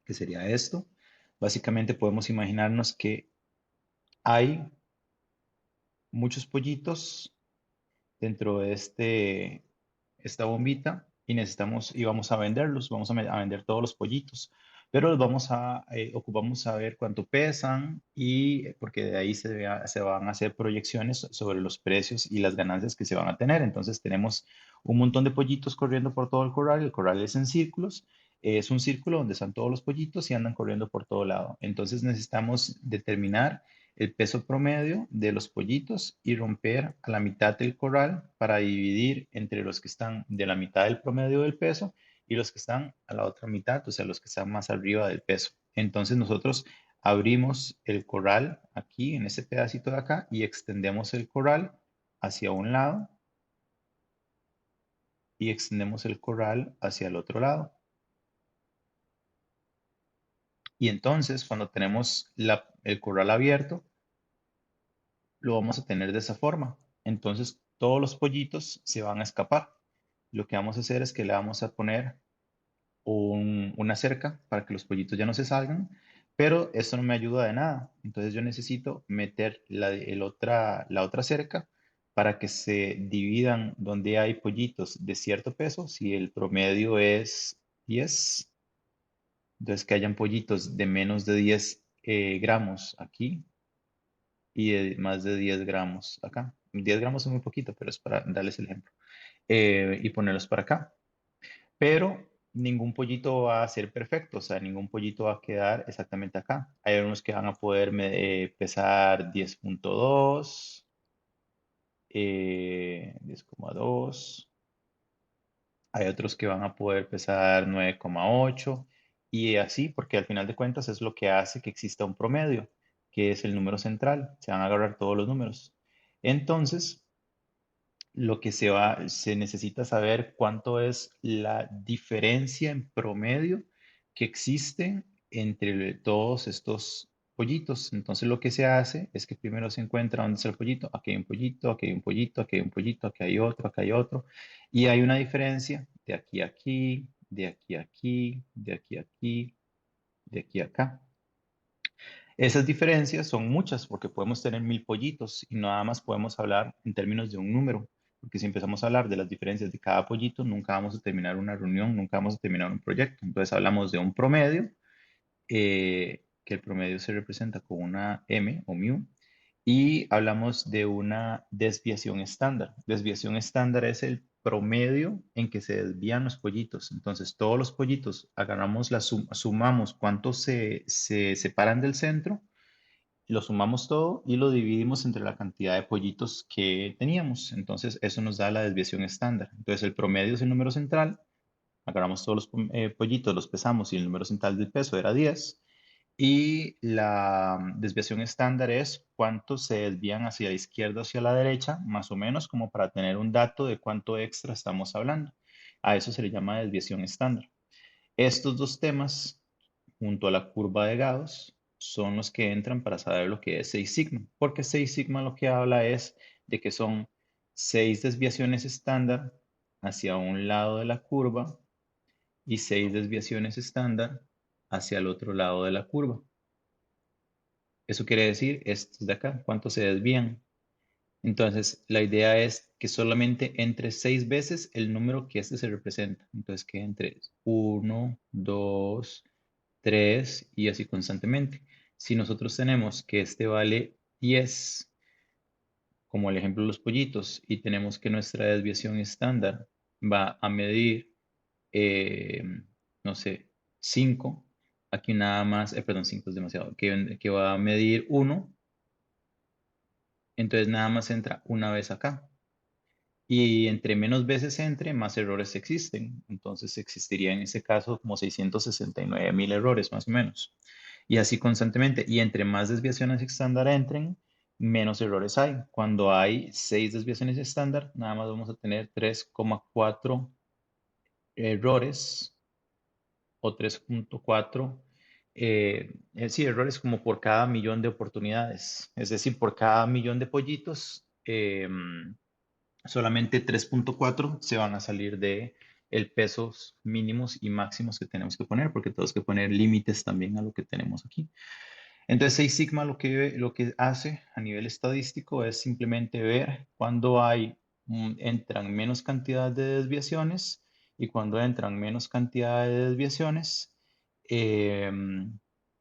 que sería esto. Básicamente podemos imaginarnos que hay muchos pollitos dentro de esta bombita y y vamos a venderlos, vamos a vender todos los pollitos, pero ocupamos saber cuánto pesan y porque de ahí se van a hacer proyecciones sobre los precios y las ganancias que se van a tener. Entonces tenemos un montón de pollitos corriendo por todo el corral es en círculos. Es un círculo donde están todos los pollitos y andan corriendo por todo lado. Entonces necesitamos determinar el peso promedio de los pollitos y romper a la mitad del corral para dividir entre los que están de la mitad del promedio del peso y los que están a la otra mitad, o sea, los que están más arriba del peso. Entonces nosotros abrimos el corral aquí en ese pedacito de acá y extendemos el corral hacia un lado y extendemos el corral hacia el otro lado. Y entonces cuando tenemos el corral abierto, lo vamos a tener de esa forma. Entonces, todos los pollitos se van a escapar. Lo que vamos a hacer es que le vamos a poner una cerca para que los pollitos ya no se salgan, pero esto no me ayuda de nada. Entonces, yo necesito meter la otra cerca para que se dividan donde hay pollitos de cierto peso. Si el promedio es 10, entonces que hayan pollitos de menos de 10 gramos aquí y de más de 10 gramos acá. 10 gramos es muy poquito, pero es para darles el ejemplo. Y ponerlos para acá. Pero ningún pollito va a ser perfecto, o sea, ningún pollito va a quedar exactamente acá. Hay unos que van a poder pesar 10.2, 10,2. Hay otros que van a poder pesar 9,8 y así, porque al final de cuentas es lo que hace que exista un promedio, que es el número central. Se van a agarrar todos los números. Entonces, se necesita saber cuánto es la diferencia en promedio que existe entre todos estos pollitos. Entonces lo que se hace es que primero se encuentra dónde está el pollito. Aquí hay un pollito, aquí hay un pollito, aquí hay un pollito, aquí hay otro, aquí hay otro. Y hay una diferencia de aquí a aquí, de aquí a aquí, de aquí a aquí, de aquí a acá. Esas diferencias son muchas porque podemos tener 1000 pollitos y nada más podemos hablar en términos de un número, porque si empezamos a hablar de las diferencias de cada pollito, nunca vamos a terminar una reunión, nunca vamos a terminar un proyecto. Entonces hablamos de un promedio, que el promedio se representa con una M o mu, y hablamos de una desviación estándar. Desviación estándar es el promedio en que se desvían los pollitos. Entonces, todos los pollitos agarramos sumamos cuántos se separan del centro, lo sumamos todo y lo dividimos entre la cantidad de pollitos que teníamos. Entonces, eso nos da la desviación estándar. Entonces, el promedio es el número central agarramos todos los pollitos, los pesamos y el número central del peso era 10. Y la desviación estándar es cuánto se desvían hacia la izquierda o hacia la derecha, más o menos como para tener un dato de cuánto extra estamos hablando. A eso se le llama desviación estándar. Estos dos temas, junto a la curva de Gauss, son los que entran para saber lo que es 6 sigma, porque 6 sigma lo que habla es de que son 6 desviaciones estándar hacia un lado de la curva y 6 desviaciones estándar hacia el otro lado de la curva. Eso quiere decir estos de acá, cuánto se desvían. Entonces, la idea es que solamente entre 6 veces el número que este se representa. Entonces, que entre uno, 2, 3 y así constantemente. Si nosotros tenemos que este vale 10, como el ejemplo de los pollitos, y tenemos que nuestra desviación estándar va a medir, eh, no sé, 5, aquí nada más, perdón, 5 es demasiado, que va a medir 1, entonces nada más entra una vez acá. Y entre menos veces entre, más errores existen. Entonces existiría en ese caso como 669.000 errores más o menos. Y así constantemente. Y entre más desviaciones estándar entren, menos errores hay. Cuando hay 6 desviaciones estándar, nada más vamos a tener 3,4 errores o 3,4. Sí, errores como por cada millón de oportunidades. Es decir, por cada millón de pollitos, solamente 3,4 se van a salir de el pesos mínimos y máximos que tenemos que poner, porque tenemos que poner límites también a lo que tenemos aquí. Entonces, 6 sigma lo que hace a nivel estadístico es simplemente ver cuándo entran menos cantidad de desviaciones y cuando entran menos cantidad de desviaciones, eh,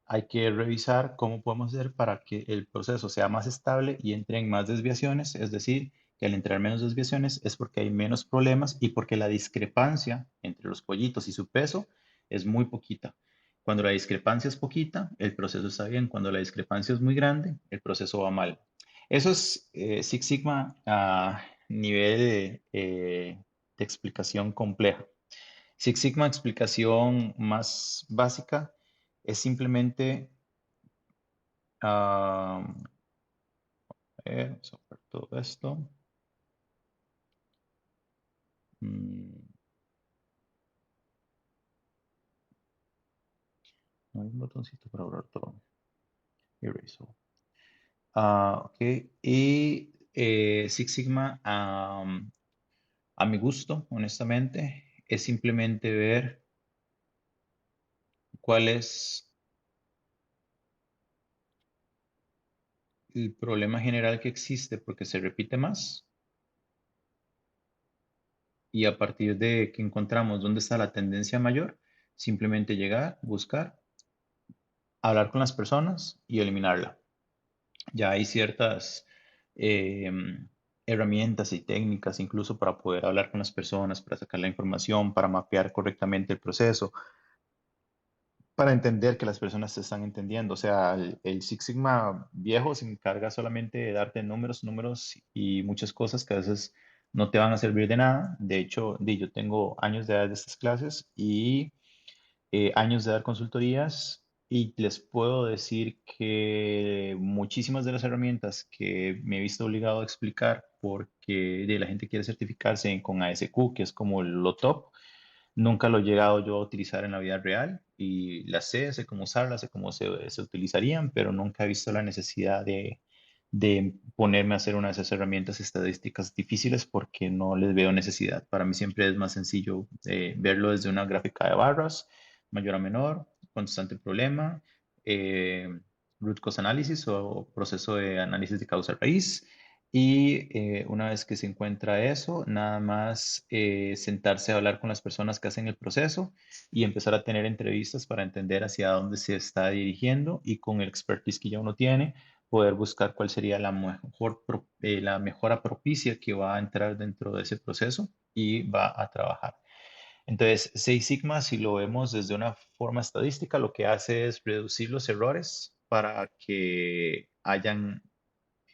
hay que revisar cómo podemos hacer para que el proceso sea más estable y entren más desviaciones, es decir, que al entrar menos desviaciones es porque hay menos problemas y porque la discrepancia entre los pollitos y su peso es muy poquita. Cuando la discrepancia es poquita, el proceso está bien. Cuando la discrepancia es muy grande, el proceso va mal. Eso es Six Sigma a nivel de explicación compleja. Six Sigma explicación más básica es simplemente, vamos a ver todo esto. Mm, no hay un botoncito para borrar todo. Erase all. Ok, y Six Sigma, a mi gusto, honestamente, es simplemente ver cuál es el problema general que existe porque se repite más y a partir de que encontramos dónde está la tendencia mayor, simplemente llegar, buscar, hablar con las personas y eliminarla. Ya hay ciertas eh, herramientas y técnicas incluso para poder hablar con las personas, para sacar la información, para mapear correctamente el proceso, para entender que las personas se están entendiendo. O sea, el Six Sigma viejo se encarga solamente de darte números, números y muchas cosas que a veces no te van a servir de nada. De hecho, yo tengo años de dar de estas clases y años de dar consultorías y les puedo decir que muchísimas de las herramientas que me he visto obligado a explicar porque de la gente quiere certificarse con ASQ, que es como lo top. Nunca lo he llegado yo a utilizar en la vida real y las sé cómo usarlas, sé cómo se utilizarían, pero nunca he visto la necesidad de ponerme a hacer una de esas herramientas estadísticas difíciles porque no les veo necesidad. Para mí siempre es más sencillo verlo desde una gráfica de barras, mayor a menor, constante problema, eh, root cause análisis o proceso de análisis de causa raíz y una vez que se encuentra eso, nada más sentarse a hablar con las personas que hacen el proceso y empezar a tener entrevistas para entender hacia dónde se está dirigiendo y con el expertise que ya uno tiene, poder buscar cuál sería la mejora propicia que va a entrar dentro de ese proceso y va a trabajar. Entonces, Six Sigma, si lo vemos desde una forma estadística, lo que hace es reducir los errores para que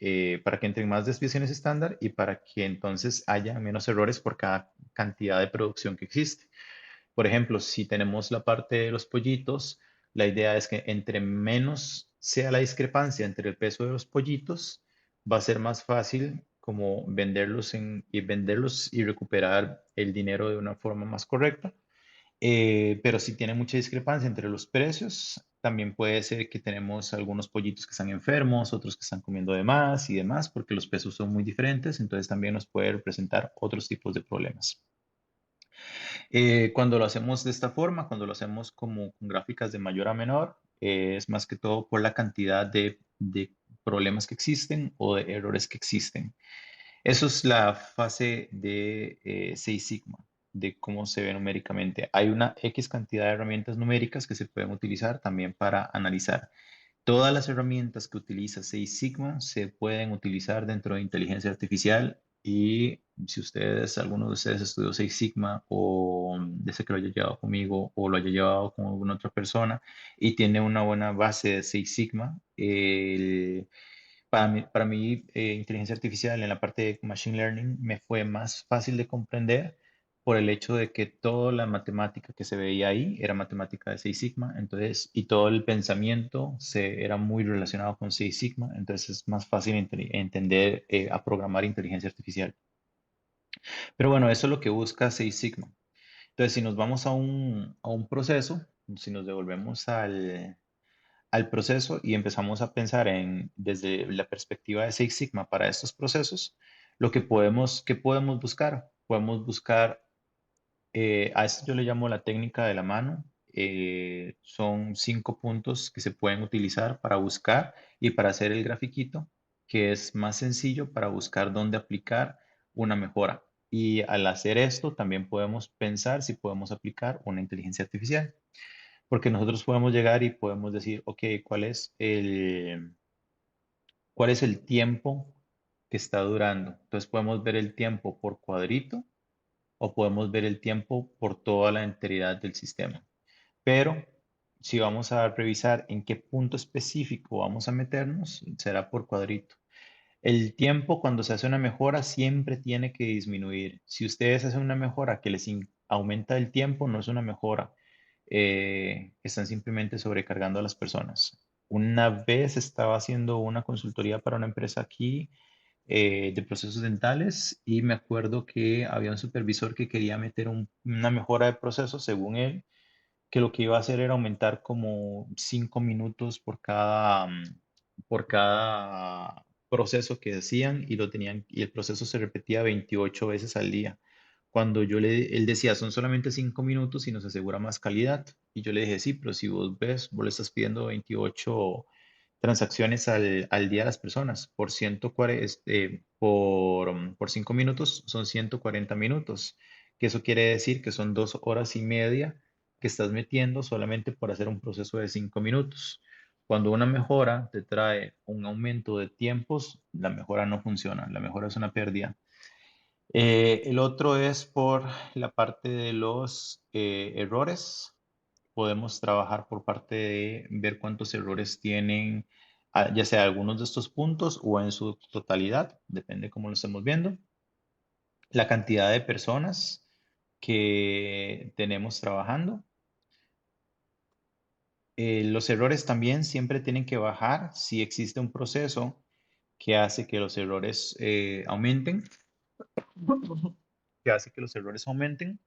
entren más desviaciones estándar y para que entonces haya menos errores por cada cantidad de producción que existe. Por ejemplo, si tenemos la parte de los pollitos, la idea es que entre menos sea la discrepancia entre el peso de los pollitos, va a ser más fácil como venderlos y recuperar el dinero de una forma más correcta. Pero si tiene mucha discrepancia entre los precios, también puede ser que tenemos algunos pollitos que están enfermos, otros que están comiendo de más y demás, porque los pesos son muy diferentes, entonces también nos puede representar otros tipos de problemas. Cuando lo hacemos de esta forma, cuando lo hacemos como con gráficas de mayor a menor, es más que todo por la cantidad de problemas que existen o de errores que existen. Eso es la fase de Seis Sigma, de cómo se ve numéricamente. Hay una X cantidad de herramientas numéricas que se pueden utilizar también para analizar. Todas las herramientas que utiliza Seis Sigma se pueden utilizar dentro de inteligencia artificial y si alguno de ustedes estudió Seis Sigma o desde que lo haya llevado conmigo o lo haya llevado con alguna otra persona y tiene una buena base de Seis Sigma, para mí, inteligencia artificial en la parte de machine learning me fue más fácil de comprender por el hecho de que toda la matemática que se veía ahí era matemática de Six Sigma, entonces, y todo el pensamiento era muy relacionado con Six Sigma, entonces es más fácil entender a programar inteligencia artificial. Pero bueno, eso es lo que busca Six Sigma. Entonces, si nos vamos a un proceso, si nos devolvemos al proceso y empezamos a pensar desde la perspectiva de Six Sigma para estos procesos, ¿qué podemos buscar? Podemos buscar, a esto yo le llamo la técnica de la mano. Son 5 puntos que se pueden utilizar para buscar y para hacer el grafiquito, que es más sencillo para buscar dónde aplicar una mejora. Y al hacer esto, también podemos pensar si podemos aplicar una inteligencia artificial. Porque nosotros podemos llegar y podemos decir, ok, ¿cuál es el tiempo que está durando? Entonces podemos ver el tiempo por cuadrito o podemos ver el tiempo por toda la enteridad del sistema. Pero si vamos a revisar en qué punto específico vamos a meternos, será por cuadrito. El tiempo cuando se hace una mejora siempre tiene que disminuir. Si ustedes hacen una mejora que aumenta el tiempo, no es una mejora. Están simplemente sobrecargando a las personas. Una vez estaba haciendo una consultoría para una empresa aquí de procesos dentales y me acuerdo que había un supervisor que quería meter una mejora de procesos según él, que lo que iba a hacer era aumentar como 5 minutos por cada proceso que hacían y el proceso se repetía 28 veces al día. Cuando él decía, son solamente 5 minutos y nos asegura más calidad. Y yo le dije, sí, pero si vos ves, vos le estás pidiendo 28 transacciones al día a las personas. Por 5 minutos son 140 minutos, que eso quiere decir que son 2 horas y media que estás metiendo solamente por hacer un proceso de 5 minutos. Cuando una mejora te trae un aumento de tiempos, la mejora no funciona, la mejora es una pérdida. El otro es por la parte de los errores. Podemos trabajar por parte de ver cuántos errores tienen, ya sea algunos de estos puntos o en su totalidad, depende cómo lo estemos viendo. La cantidad de personas que tenemos trabajando. Los errores también siempre tienen que bajar si existe un proceso que hace que los errores aumenten, que hace que los errores aumenten,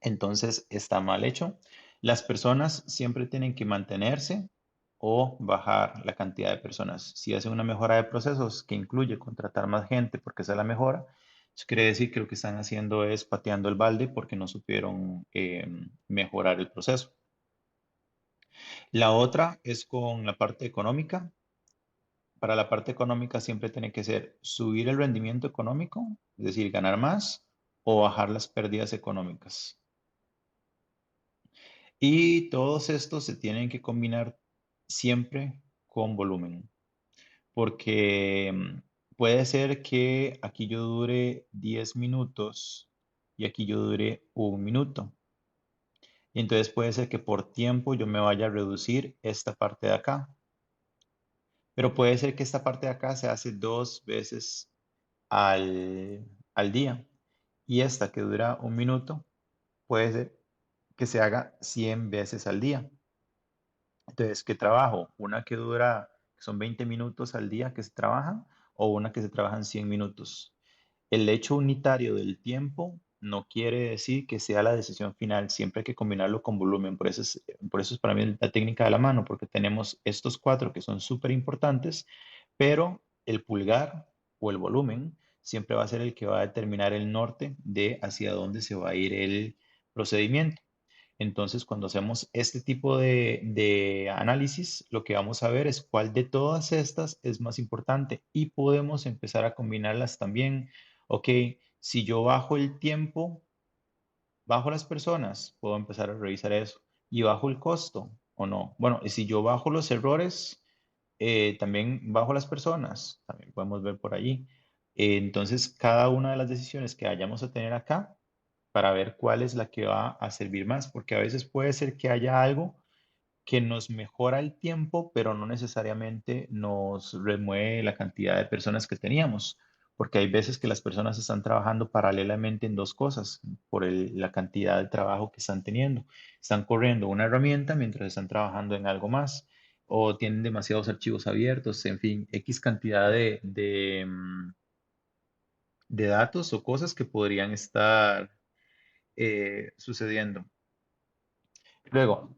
entonces está mal hecho. Las personas siempre tienen que mantenerse o bajar la cantidad de personas. Si hacen una mejora de procesos que incluye contratar más gente porque esa es la mejora, eso quiere decir que lo que están haciendo es pateando el balde porque no supieron mejorar el proceso. La otra es con la parte económica. Para la parte económica siempre tiene que ser subir el rendimiento económico, es decir, ganar más o bajar las pérdidas económicas. Y todos estos se tienen que combinar siempre con volumen, porque puede ser que aquí yo dure 10 minutos y aquí yo dure 1 minuto. Y entonces puede ser que por tiempo yo me vaya a reducir esta parte de acá, pero puede ser que esta parte de acá se hace 2 veces al día. Y esta que dura 1 minuto puede ser. que se haga 100 veces al día. Entonces, ¿qué trabajo? Una que dura, que son 20 minutos al día que se trabaja, o una que se trabaja en 100 minutos. El hecho unitario del tiempo no quiere decir que sea la decisión final, siempre hay que combinarlo con volumen. Por eso es para mí la técnica de la mano, porque tenemos estos cuatro que son súper importantes, pero el pulgar o el volumen siempre va a ser el que va a determinar el norte de hacia dónde se va a ir el procedimiento. Entonces, cuando hacemos este tipo de análisis, lo que vamos a ver es cuál de todas estas es más importante y podemos empezar a combinarlas también. Ok, si yo bajo el tiempo, bajo las personas, puedo empezar a revisar eso. Y bajo el costo o no. Bueno, y si yo bajo los errores, también bajo las personas, también podemos ver por allí. Entonces, cada una de las decisiones que vayamos a tener acá para ver cuál es la que va a servir más, porque a veces puede ser que haya algo que nos mejora el tiempo, pero no necesariamente nos remueve la cantidad de personas que teníamos, porque hay veces que las personas están trabajando paralelamente en dos cosas por la cantidad de trabajo que están teniendo. Están corriendo una herramienta mientras están trabajando en algo más, o tienen demasiados archivos abiertos, en fin, X cantidad de datos o cosas que podrían estar sucediendo. Luego,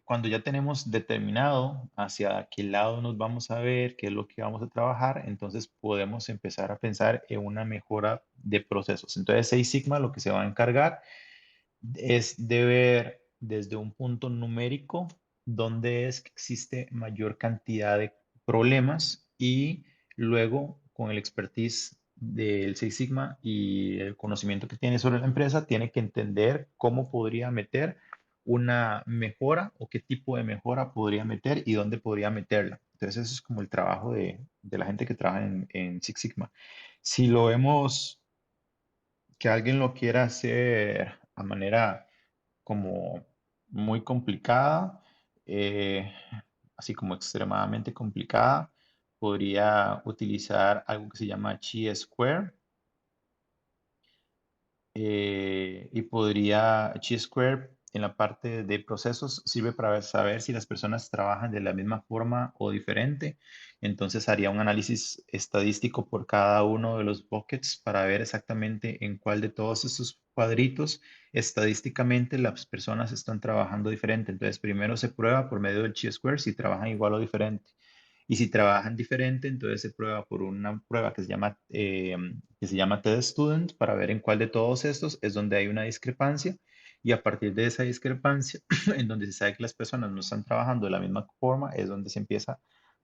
cuando ya tenemos determinado hacia qué lado nos vamos a ver, qué es lo que vamos a trabajar, entonces podemos empezar a pensar en una mejora de procesos. Entonces, Six Sigma lo que se va a encargar es de ver desde un punto numérico dónde es que existe mayor cantidad de problemas y luego con el expertise del Six Sigma y el conocimiento que tiene sobre la empresa, tiene que entender cómo podría meter una mejora o qué tipo de mejora podría meter y dónde podría meterla. Entonces, eso es como el trabajo de la gente que trabaja en Six Sigma. Si lo vemos que alguien lo quiera hacer a manera como muy complicada, eh, así como extremadamente complicada, podría utilizar algo que se llama Chi-Square, y podría, Chi-Square en la parte de procesos sirve para saber si las personas trabajan de la misma forma o diferente. Entonces haría un análisis estadístico por cada uno de los buckets para ver exactamente en cuál de todos esos cuadritos estadísticamente las personas están trabajando diferente. Entonces primero se prueba por medio del Chi-Square si trabajan igual o diferente. Y si trabajan diferente, entonces se prueba por una prueba que se llama Test Student para ver en cuál de todos estos es donde hay una discrepancia. Y a partir de esa discrepancia, en donde se sabe que las personas no están trabajando de la misma forma, es donde se empieza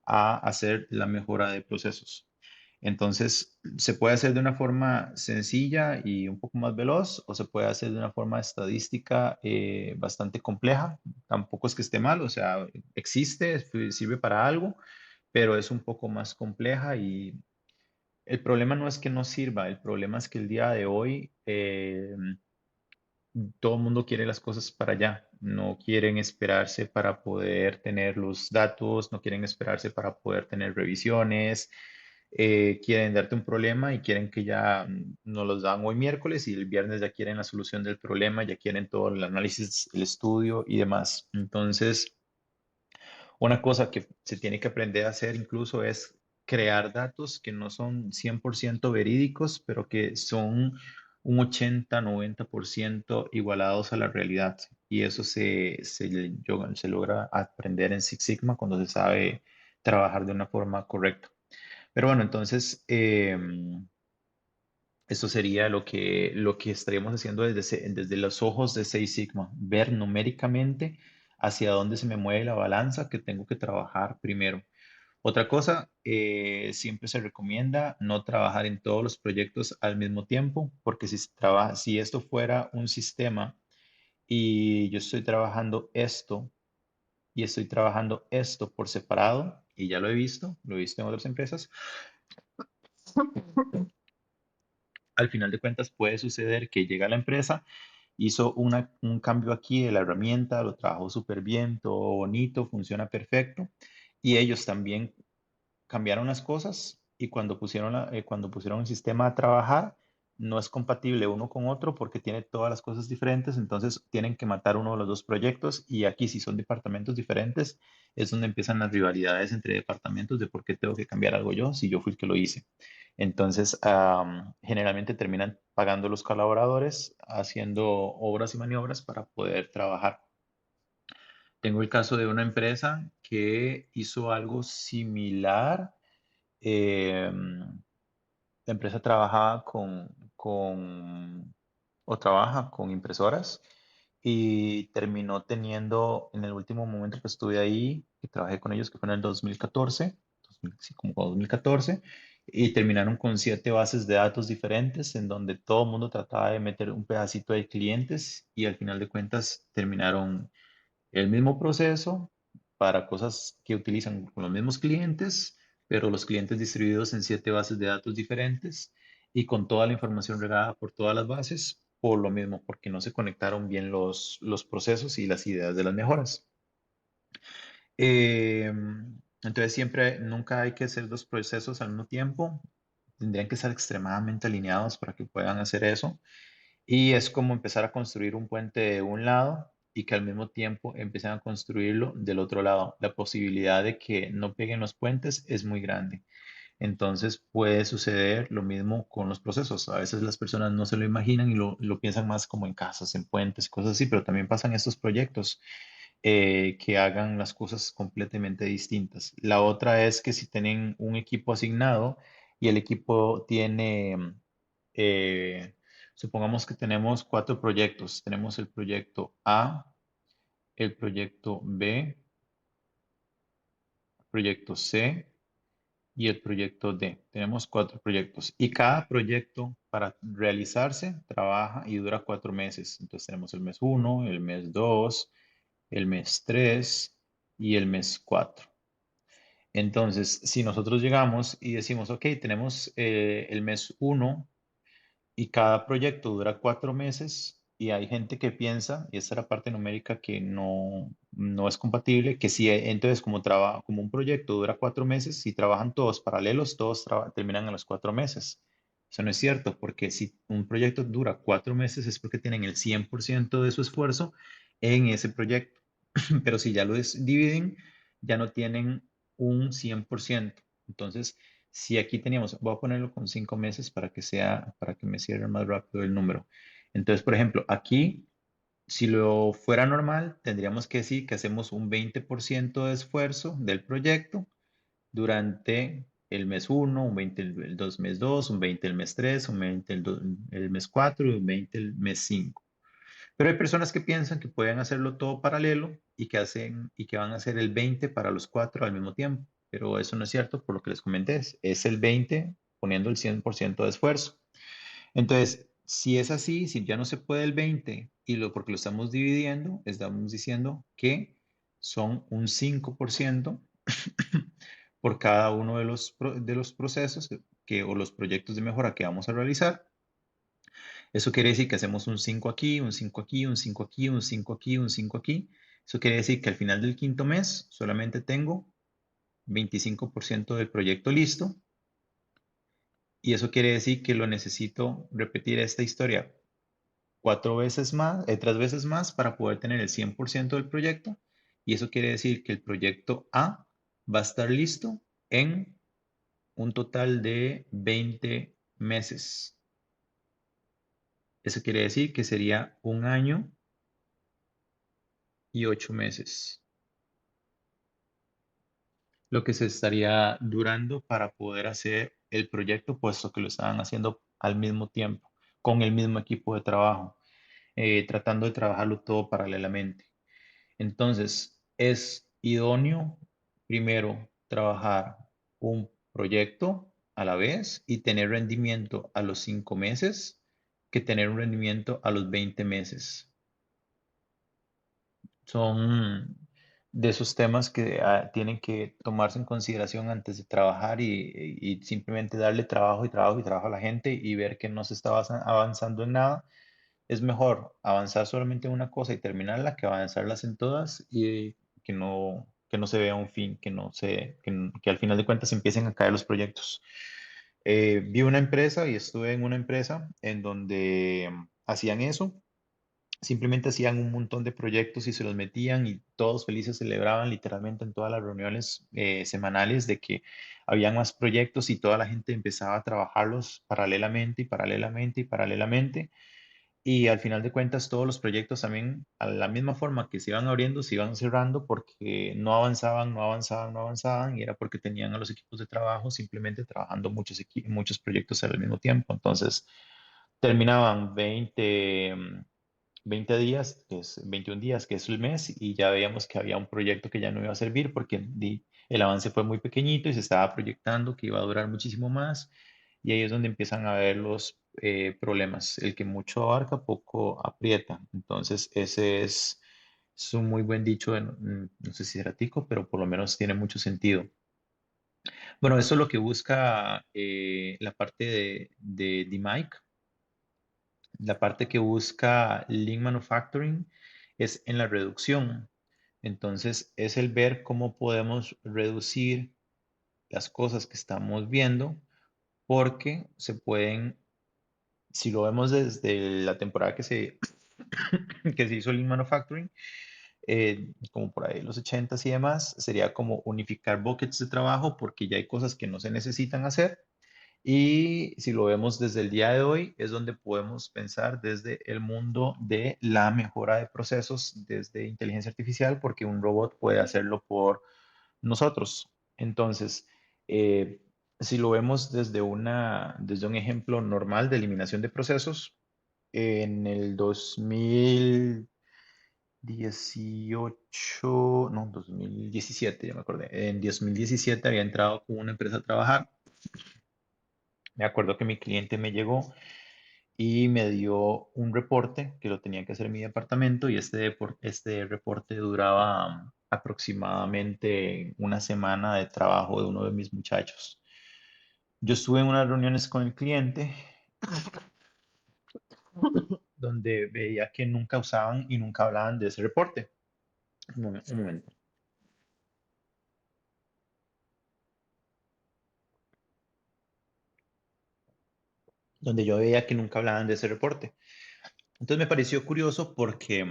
a hacer la mejora de procesos. Entonces, se puede hacer de una forma sencilla y un poco más veloz, o se puede hacer de una forma estadística bastante compleja. Tampoco es que esté mal, o sea, existe, sirve para algo, pero es un poco más compleja y el problema no es que no sirva, el problema es que el día de hoy todo el mundo quiere las cosas para allá, no quieren esperarse para poder tener los datos, no quieren esperarse para poder tener revisiones, quieren darte un problema y quieren que ya nos los dan hoy miércoles y el viernes ya quieren la solución del problema, ya quieren todo el análisis, el estudio y demás. Entonces, una cosa que se tiene que aprender a hacer incluso es crear datos que no son 100% verídicos, pero que son un 80-90% igualados a la realidad. Y eso se logra aprender en Six Sigma cuando se sabe trabajar de una forma correcta. Pero bueno, entonces, esto sería lo que estaríamos haciendo desde los ojos de Six Sigma, ver numéricamente hacia dónde se me mueve la balanza que tengo que trabajar primero. Otra cosa, siempre se recomienda no trabajar en todos los proyectos al mismo tiempo, porque si esto fuera un sistema y yo estoy trabajando esto y estoy trabajando esto por separado, y ya lo he visto en otras empresas, al final de cuentas puede suceder que llega la empresa, hizo un cambio aquí de la herramienta, lo trabajó súper bien, todo bonito, funciona perfecto, y ellos también cambiaron las cosas y cuando pusieron el sistema a trabajar, no es compatible uno con otro porque tiene todas las cosas diferentes, entonces tienen que matar uno de los dos proyectos y aquí si son departamentos diferentes es donde empiezan las rivalidades entre departamentos de por qué tengo que cambiar algo yo si yo fui el que lo hice. Entonces, generalmente terminan pagando los colaboradores haciendo obras y maniobras para poder trabajar. Tengo el caso de una empresa que hizo algo similar. La empresa trabajaba o trabaja con impresoras y terminó teniendo, en el último momento que estuve ahí, que trabajé con ellos, que fue en el 2014, sí, como 2014, y terminaron con 7 bases de datos diferentes en donde todo el mundo trataba de meter un pedacito de clientes y al final de cuentas terminaron el mismo proceso para cosas que utilizan con los mismos clientes, pero los clientes distribuidos en 7 bases de datos diferentes y con toda la información regada por todas las bases, por lo mismo, porque no se conectaron bien los procesos y las ideas de las mejoras. Eh, entonces, nunca hay que hacer dos procesos al mismo tiempo. Tendrían que estar extremadamente alineados para que puedan hacer eso. Y es como empezar a construir un puente de un lado y que al mismo tiempo empiecen a construirlo del otro lado. La posibilidad de que no peguen los puentes es muy grande. Entonces puede suceder lo mismo con los procesos. A veces las personas no se lo imaginan y lo piensan más como en casas, en puentes, cosas así, pero también pasan estos proyectos que hagan las cosas completamente distintas. La otra es que si tienen un equipo asignado y el equipo tiene, eh, supongamos que tenemos 4 proyectos. Tenemos el proyecto A, el proyecto B, el proyecto C y el proyecto D. Tenemos 4 proyectos y cada proyecto para realizarse trabaja y dura 4 meses. Entonces tenemos el mes 1, el mes 2, el mes 3 y el mes 4. Entonces, si nosotros llegamos y decimos, ok, tenemos el mes 1 y cada proyecto dura 4 meses y hay gente que piensa, y esta es la parte numérica que no es compatible, que si entonces como un proyecto dura 4 meses, si trabajan todos paralelos, todos terminan en los 4 meses. Eso no es cierto, porque si un proyecto dura 4 meses es porque tienen el 100% de su esfuerzo en ese proyecto. Pero si ya dividen, ya no tienen un 100%. Entonces, si aquí teníamos, voy a ponerlo con 5 meses para que me cierre más rápido el número. Entonces, por ejemplo, aquí, si lo fuera normal, tendríamos que decir que hacemos un 20% de esfuerzo del proyecto durante el mes 1, un 20 el mes 2, un 20 el mes 3, un 20 el mes 4 y un 20 el mes 5. Pero hay personas que piensan que pueden hacerlo todo paralelo y que van a hacer el 20 para los 4 al mismo tiempo. Pero eso no es cierto, por lo que les comenté, es el 20 poniendo el 100% de esfuerzo. Entonces, si es así, si ya no se puede el 20 porque lo estamos dividiendo, estamos diciendo que son un 5% por cada uno de los procesos o los proyectos de mejora que vamos a realizar. Eso quiere decir que hacemos un 5 aquí, un 5 aquí, un 5 aquí, un 5 aquí, un 5 aquí. Eso quiere decir que al final del quinto mes solamente tengo 25% del proyecto listo. Y eso quiere decir que lo necesito repetir esta historia 4 veces más, 3 veces más para poder tener el 100% del proyecto. Y eso quiere decir que el proyecto A va a estar listo en un total de 20 meses. Eso quiere decir que sería un año y 8 meses lo que se estaría durando para poder hacer el proyecto, puesto que lo estaban haciendo al mismo tiempo, con el mismo equipo de trabajo, tratando de trabajarlo todo paralelamente. Entonces, es idóneo primero trabajar un proyecto a la vez y tener rendimiento a los 5 meses que tener un rendimiento a los 20 meses. Son de esos temas que tienen que tomarse en consideración antes de trabajar y simplemente darle trabajo y trabajo y trabajo a la gente y ver que no se está avanzando en nada. Es mejor avanzar solamente en una cosa y terminarla que avanzarlas en todas y que no se vea un fin, que al final de cuentas empiecen a caer los proyectos. Vi una empresa y estuve en una empresa en donde hacían eso. Simplemente hacían un montón de proyectos y se los metían y todos felices celebraban literalmente en todas las reuniones semanales de que habían más proyectos y toda la gente empezaba a trabajarlos paralelamente y paralelamente y paralelamente. Y al final de cuentas, todos los proyectos también, a la misma forma que se iban abriendo, se iban cerrando porque no avanzaban, no avanzaban, no avanzaban, y era porque tenían a los equipos de trabajo simplemente trabajando muchos proyectos al mismo tiempo. Entonces, terminaban 20 días, que es 21 días, que es el mes, y ya veíamos que había un proyecto que ya no iba a servir porque el avance fue muy pequeñito y se estaba proyectando que iba a durar muchísimo más. Y ahí es donde empiezan a ver los problemas. El que mucho abarca, poco aprieta. Entonces, es un muy buen dicho, no sé si era tico, pero por lo menos tiene mucho sentido. Bueno, eso es lo que busca la parte de DMAIC. La parte que busca Lean Manufacturing es en la reducción. Entonces, es el ver cómo podemos reducir las cosas que estamos viendo, porque se pueden, si lo vemos desde la temporada que se hizo Lean Manufacturing, como por ahí los 80s y demás, sería como unificar buckets de trabajo porque ya hay cosas que no se necesitan hacer. Y si lo vemos desde el día de hoy, es donde podemos pensar desde el mundo de la mejora de procesos, desde inteligencia artificial, porque un robot puede hacerlo por nosotros. Entonces, eh, si lo vemos desde un ejemplo normal de eliminación de procesos, en el 2018, no, 2017, ya me acordé, en 2017 había entrado con una empresa a trabajar. Me acuerdo que mi cliente me llegó y me dio un reporte que lo tenía que hacer en mi departamento y este reporte duraba aproximadamente una semana de trabajo de uno de mis muchachos. Yo estuve en unas reuniones con el cliente donde veía que nunca usaban y nunca hablaban de ese reporte. Un momento. Donde yo veía que nunca hablaban de ese reporte. Entonces me pareció curioso porque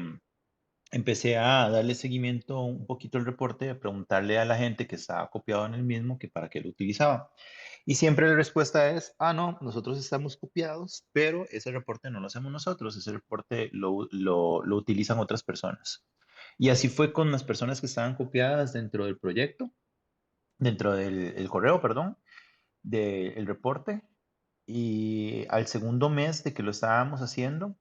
empecé a darle seguimiento un poquito al reporte, a preguntarle a la gente que estaba copiado en el mismo que para qué lo utilizaba. Y siempre la respuesta es, ah, no, nosotros estamos copiados, pero ese reporte no lo hacemos nosotros, ese reporte lo utilizan otras personas. Y así fue con las personas que estaban copiadas dentro del proyecto, dentro del el correo, perdón, del reporte. Y al segundo mes de que lo estábamos haciendo,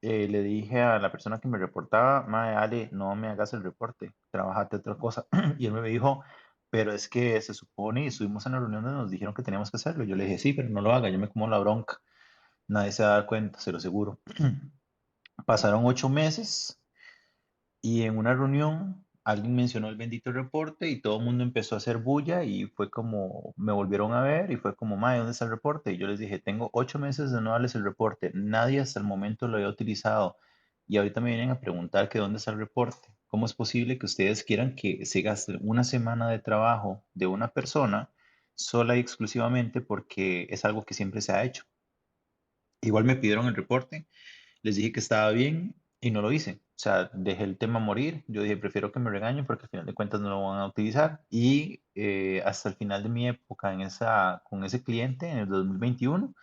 le dije a la persona que me reportaba, Mae, Ale, no me hagas el reporte, trabajate otra cosa. Y él me dijo, pero es que se supone, y estuvimos en la reunión donde nos dijeron que teníamos que hacerlo. Yo le dije, sí, pero no lo haga, yo me como la bronca. Nadie se va a dar cuenta, se lo aseguro. Pasaron 8 meses. Y en una reunión alguien mencionó el bendito reporte y todo el mundo empezó a hacer bulla y fue como, me volvieron a ver y fue como, Mae, ¿dónde está el reporte? Y yo les dije, tengo 8 meses de no darles el reporte, nadie hasta el momento lo había utilizado y ahorita me vienen a preguntar que dónde está el reporte. ¿Cómo es posible que ustedes quieran que se gaste una semana de trabajo de una persona sola y exclusivamente porque es algo que siempre se ha hecho? Igual me pidieron el reporte. Les dije que estaba bien y no lo hice. O sea, dejé el tema morir. Yo dije, prefiero que me regañen porque al final de cuentas no lo van a utilizar. Y hasta el final de mi época con ese cliente, en el 2021,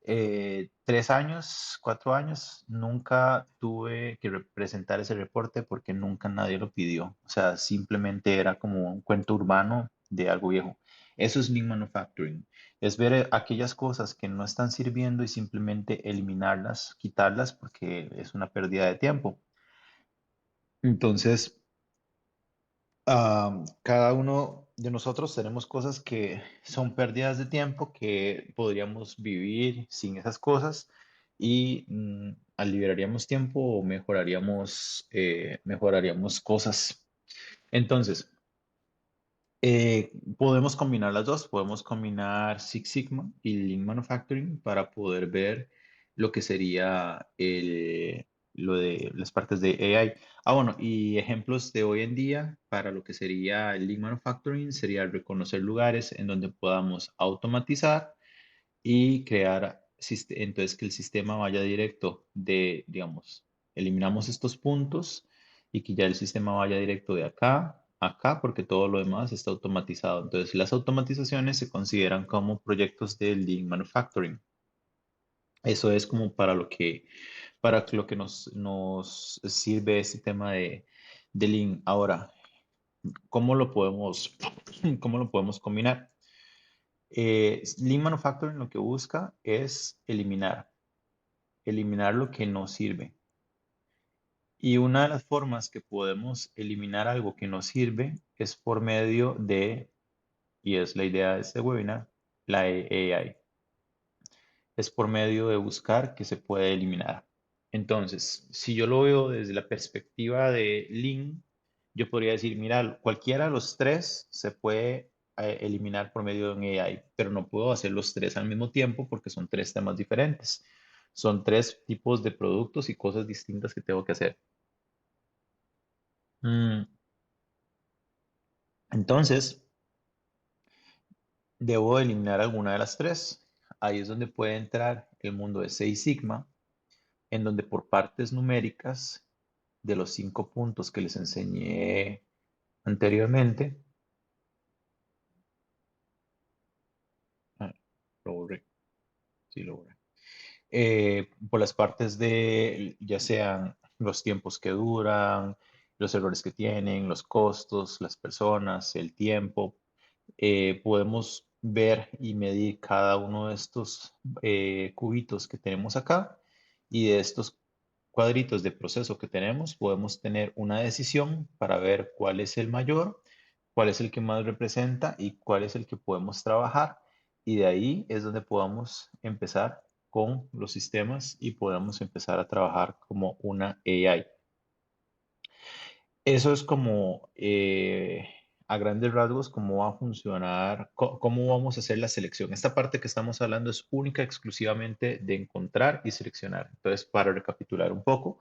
3 años, 4 años, nunca tuve que presentar ese reporte porque nunca nadie lo pidió. O sea, simplemente era como un cuento urbano de algo viejo. Eso es Lean Manufacturing. Es ver aquellas cosas que no están sirviendo y simplemente eliminarlas, quitarlas porque es una pérdida de tiempo. Entonces, cada uno de nosotros tenemos cosas que son pérdidas de tiempo que podríamos vivir sin esas cosas y liberaríamos tiempo o mejoraríamos cosas. Entonces, podemos combinar las dos, podemos combinar Six Sigma y Lean Manufacturing para poder ver lo que sería lo de las partes de AI. Bueno, y ejemplos de hoy en día para lo que sería el Lean Manufacturing sería reconocer lugares en donde podamos automatizar. y crear, entonces que el sistema vaya directo de, digamos, eliminamos estos puntos y que ya el sistema vaya directo de acá a acá, porque todo lo demás está automatizado. Entonces, las automatizaciones se consideran como proyectos de Lean Manufacturing. Eso es como para lo que nos sirve este tema de Lean. Ahora, ¿cómo lo podemos, cómo lo podemos combinar? Lean Manufacturing lo que busca es eliminar lo que no sirve. Y una de las formas que podemos eliminar algo que no sirve es por medio de, y es la idea de este webinar, la AI. Es por medio de buscar que se puede eliminar. Entonces, si yo lo veo desde la perspectiva de Lean, yo podría decir, mira, cualquiera de los tres se puede eliminar por medio de un AI, pero no puedo hacer los tres al mismo tiempo porque son tres temas diferentes. Son tres tipos de productos y cosas distintas que tengo que hacer. Mm, Entonces, debo eliminar alguna de las tres. Ahí es donde puede entrar el mundo de Seis Sigma, en donde por partes numéricas de los 5 puntos que les enseñé anteriormente, ah, lo borré, sí lo borré. Por las partes de ya sean los tiempos que duran, los errores que tienen, los costos, las personas, el tiempo, podemos ver y medir cada uno de estos cubitos que tenemos acá y de estos cuadritos de proceso que tenemos, podemos tener una decisión para ver cuál es el mayor, cuál es el que más representa y cuál es el que podemos trabajar. Y de ahí es donde podamos empezar con los sistemas y podamos empezar a trabajar como una AI. Eso es como a grandes rasgos cómo va a funcionar, cómo vamos a hacer la selección. Esta parte que estamos hablando es única exclusivamente de encontrar y seleccionar. Entonces, para recapitular un poco,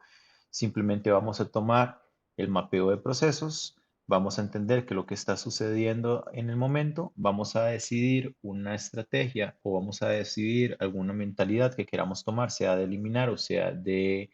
simplemente vamos a tomar el mapeo de procesos, vamos a entender que lo que está sucediendo en el momento, vamos a decidir una estrategia o vamos a decidir alguna mentalidad que queramos tomar, sea de eliminar o sea de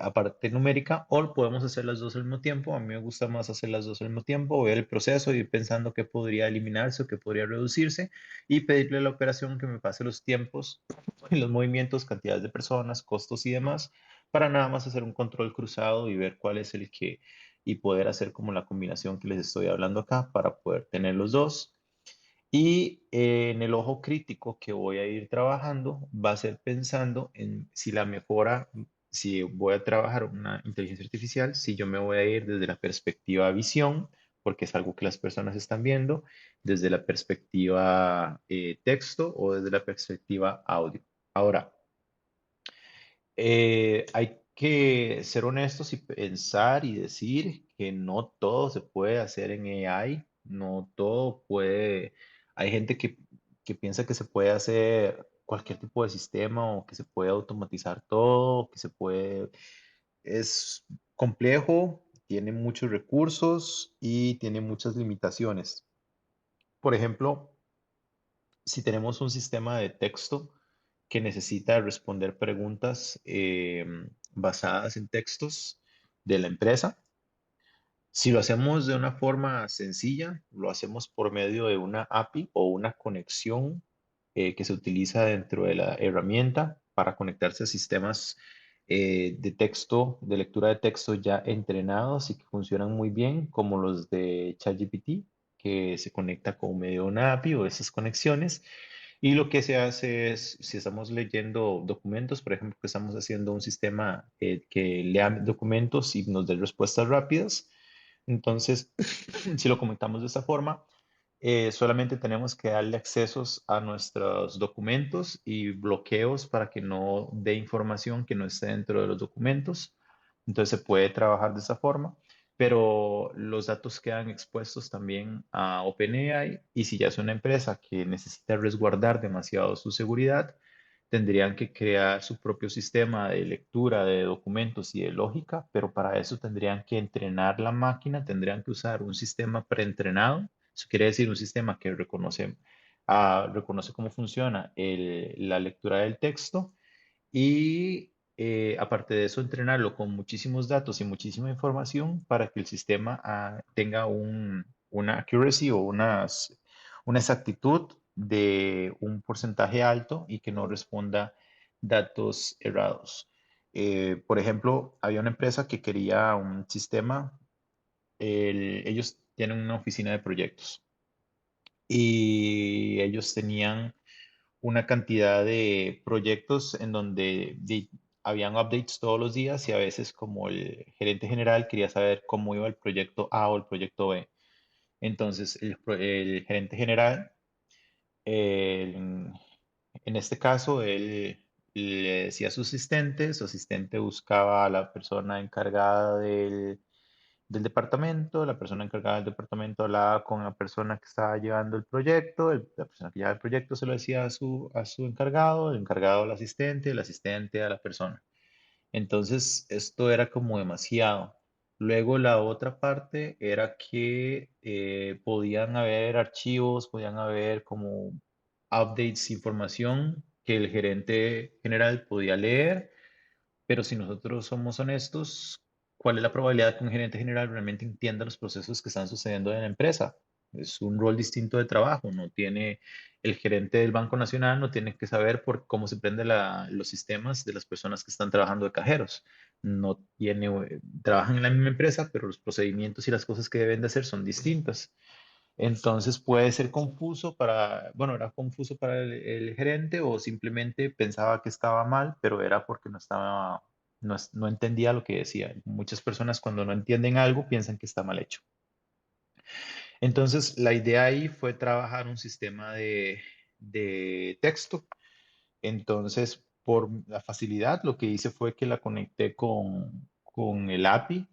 aparte numérica, o podemos hacer las dos al mismo tiempo. A mí me gusta más hacer las dos al mismo tiempo, ver el proceso y ir pensando qué podría eliminarse o qué podría reducirse y pedirle a la operación que me pase los tiempos y los movimientos, cantidades de personas, costos y demás, para nada más hacer un control cruzado y ver cuál es el que, y poder hacer como la combinación que les estoy hablando acá para poder tener los dos. Y en el ojo crítico que voy a ir trabajando va a ser pensando en si la mejora, si voy a trabajar una inteligencia artificial, si yo me voy a ir desde la perspectiva visión, porque es algo que las personas están viendo, desde la perspectiva texto o desde la perspectiva audio. Ahora, hay que ser honestos y pensar y decir que no todo se puede hacer en AI, no todo puede, hay gente que piensa que se puede hacer cualquier tipo de sistema o que se puede automatizar todo, que se puede, es complejo, tiene muchos recursos y tiene muchas limitaciones. Por ejemplo, si tenemos un sistema de texto que necesita responder preguntas basadas en textos de la empresa, si lo hacemos de una forma sencilla, lo hacemos por medio de una API o una conexión que se utiliza dentro de la herramienta para conectarse a sistemas de texto, de lectura de texto ya entrenados y que funcionan muy bien, como los de ChatGPT, que se conecta con medio de una API o esas conexiones. Y lo que se hace es, si estamos leyendo documentos, por ejemplo, que estamos haciendo un sistema que lea documentos y nos dé respuestas rápidas, entonces, si lo comentamos de esta forma, solamente tenemos que darle accesos a nuestros documentos y bloqueos para que no dé información que no esté dentro de los documentos. Entonces, se puede trabajar de esa forma, pero los datos quedan expuestos también a OpenAI y si ya es una empresa que necesita resguardar demasiado su seguridad, tendrían que crear su propio sistema de lectura de documentos y de lógica, pero para eso tendrían que entrenar la máquina, tendrían que usar un sistema preentrenado. Eso quiere decir un sistema que reconoce reconoce cómo funciona la lectura del texto y aparte de eso, entrenarlo con muchísimos datos y muchísima información para que el sistema tenga una accuracy o una exactitud de un porcentaje alto y que no responda datos errados. Por ejemplo, había una empresa que quería un sistema, ellos tienen una oficina de proyectos y ellos tenían una cantidad de proyectos en donde habían updates todos los días y a veces como el gerente general quería saber cómo iba el proyecto A o el proyecto B. Entonces el gerente general, en este caso, él le decía a su asistente buscaba a la persona encargada del departamento, la persona encargada del departamento hablaba con la persona que estaba llevando el proyecto, la persona que llevaba el proyecto se lo decía a su encargado, el encargado al asistente, el asistente a la persona. Entonces, esto era como demasiado. Luego la otra parte era que podían haber archivos, podían haber como updates, información que el gerente general podía leer, pero si nosotros somos honestos, ¿cuál es la probabilidad de que un gerente general realmente entienda los procesos que están sucediendo en la empresa? Es un rol distinto de trabajo. No tiene el gerente del Banco Nacional, no tiene que saber por cómo se prenden los sistemas de las personas que están trabajando de cajeros. No tiene, trabajan en la misma empresa, pero los procedimientos y las cosas que deben de hacer son distintas. Entonces puede ser confuso bueno, era confuso para el gerente o simplemente pensaba que estaba mal, pero era porque no entendía lo que decía. Muchas personas cuando no entienden algo piensan que está mal hecho. Entonces la idea ahí fue trabajar un sistema de texto. Entonces, por la facilidad, lo que hice fue que la conecté con el API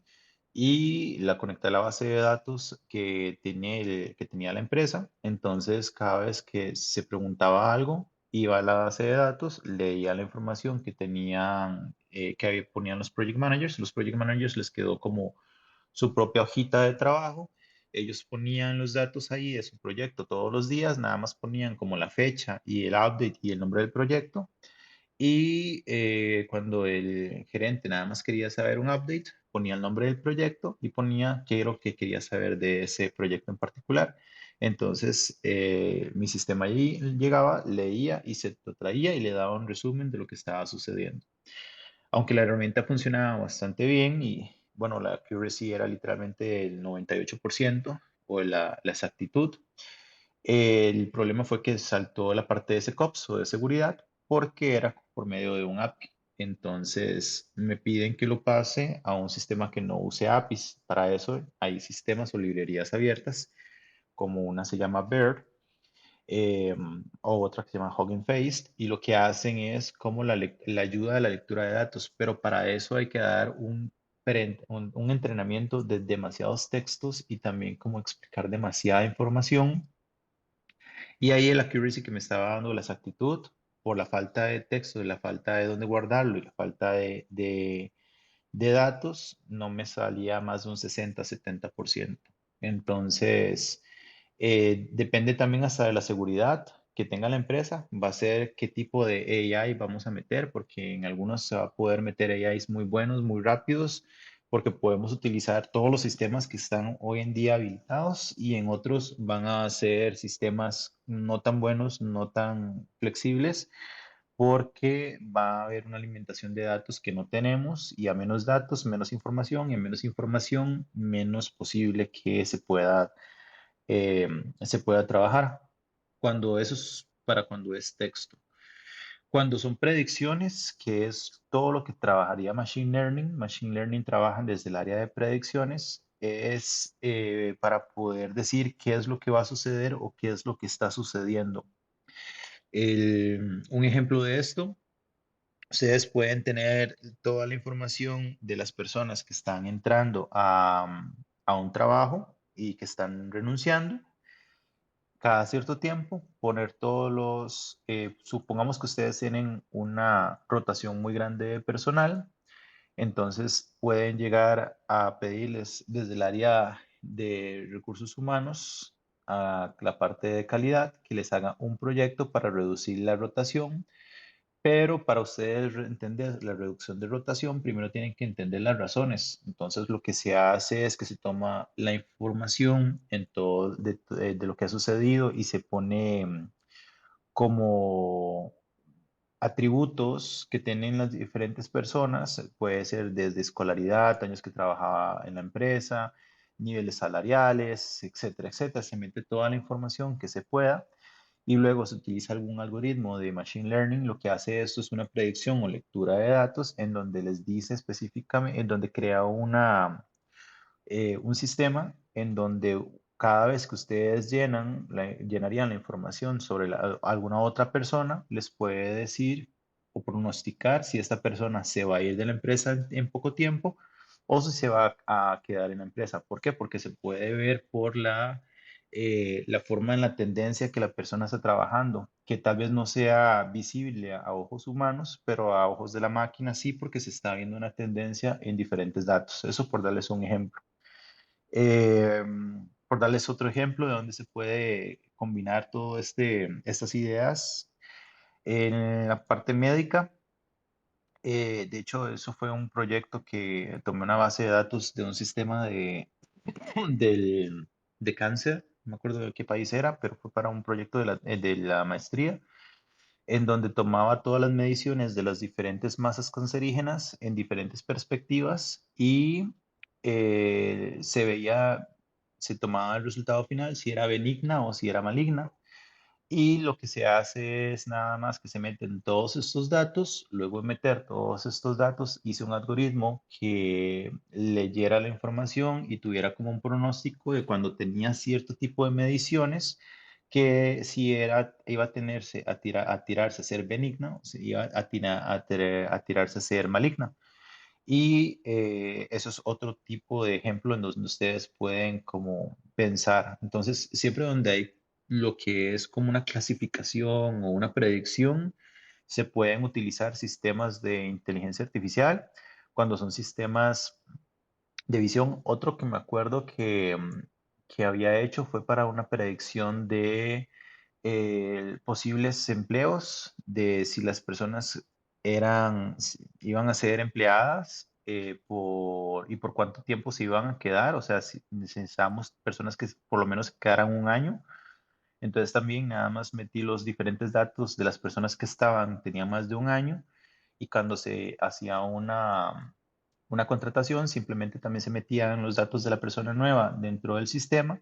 y la conecté a la base de datos que tenía la empresa. Entonces, cada vez que se preguntaba algo, iba a la base de datos, leía la información que tenían, ponían los project managers. Los project managers les quedó como su propia hojita de trabajo. Ellos ponían los datos ahí de su proyecto todos los días, nada más ponían como la fecha y el update y el nombre del proyecto. Y cuando el gerente nada más quería saber un update, ponía el nombre del proyecto y ponía qué era lo que quería saber de ese proyecto en particular. Entonces, mi sistema allí llegaba, leía y se lo traía y le daba un resumen de lo que estaba sucediendo. Aunque la herramienta funcionaba bastante bien y, bueno, la accuracy era literalmente el 98% o la exactitud, el problema fue que saltó la parte de SecOps o de seguridad porque era por medio de un API. Entonces me piden que lo pase a un sistema que no use APIs. Para eso hay sistemas o librerías abiertas, como una se llama Bird o otra que se llama Hugging Face, y lo que hacen es como la ayuda de la lectura de datos, pero para eso hay que dar un entrenamiento de demasiados textos y también como explicar demasiada información y ahí el accuracy que me estaba dando la exactitud por la falta de texto, y la falta de dónde guardarlo y la falta de datos, no me salía más de un 60-70%. Entonces, depende también hasta de la seguridad que tenga la empresa, va a ser qué tipo de AI vamos a meter, porque en algunos se va a poder meter AIs muy buenos, muy rápidos, porque podemos utilizar todos los sistemas que están hoy en día habilitados y en otros van a ser sistemas no tan buenos, no tan flexibles porque va a haber una alimentación de datos que no tenemos y a menos datos, menos información y a menos información, menos posible que eh, se pueda trabajar. Cuando eso es para cuando es texto. Cuando son predicciones, que es todo lo que trabajaría Machine Learning trabaja desde el área de predicciones, es para poder decir qué es lo que va a suceder o qué es lo que está sucediendo. Un ejemplo de esto. Ustedes pueden tener toda la información de las personas que están entrando a un trabajo y que están renunciando. Cada cierto tiempo, poner supongamos que ustedes tienen una rotación muy grande de personal, entonces pueden llegar a pedirles desde el área de recursos humanos a la parte de calidad que les haga un proyecto para reducir la rotación, pero para ustedes entender la reducción de rotación, primero tienen que entender las razones. Entonces, lo que se hace es que se toma la información en todo de lo que ha sucedido y se pone como atributos que tienen las diferentes personas, puede ser desde escolaridad, años que trabajaba en la empresa, niveles salariales, etcétera, etcétera. Se mete toda la información que se pueda y luego se utiliza algún algoritmo de Machine Learning. Lo que hace esto es una predicción o lectura de datos en donde les dice específicamente, en donde crea un sistema en donde cada vez que ustedes llenarían la información sobre alguna otra persona, les puede decir o pronosticar si esta persona se va a ir de la empresa en poco tiempo o si se va a quedar en la empresa. ¿Por qué? Porque se puede ver por la forma en la tendencia que la persona está trabajando, que tal vez no sea visible a ojos humanos, pero a ojos de la máquina sí, porque se está viendo una tendencia en diferentes datos. Eso por darles un ejemplo. Eh, por darles otro ejemplo de dónde se puede combinar todas estas ideas en la parte médica. De hecho, eso fue un proyecto que tomé una base de datos de un sistema del- de cáncer, no me acuerdo de qué país era, pero fue para un proyecto de la maestría, en donde tomaba todas las mediciones de las diferentes masas cancerígenas en diferentes perspectivas y se tomaba el resultado final, si era benigna o si era maligna. Y lo que se hace es nada más que se meten todos estos datos, luego de meter todos estos datos, hice un algoritmo que leyera la información y tuviera como un pronóstico de cuando tenía cierto tipo de mediciones, que si iba a tenerse a tirarse a ser benigna, o si iba a tirarse a ser maligna. Y eso es otro tipo de ejemplo en donde ustedes pueden como pensar. Entonces, siempre donde hay lo que es como una clasificación o una predicción, se pueden utilizar sistemas de inteligencia artificial. Cuando son sistemas de visión, otro que me acuerdo que había hecho fue para una predicción de posibles empleos, de si las personas iban a ser empleadas y por cuánto tiempo se iban a quedar, o sea, si necesitamos personas que por lo menos quedaran un año. Entonces también nada más metí los diferentes datos de las personas que tenían más de un año y cuando se hacía una contratación, simplemente también se metían los datos de la persona nueva dentro del sistema,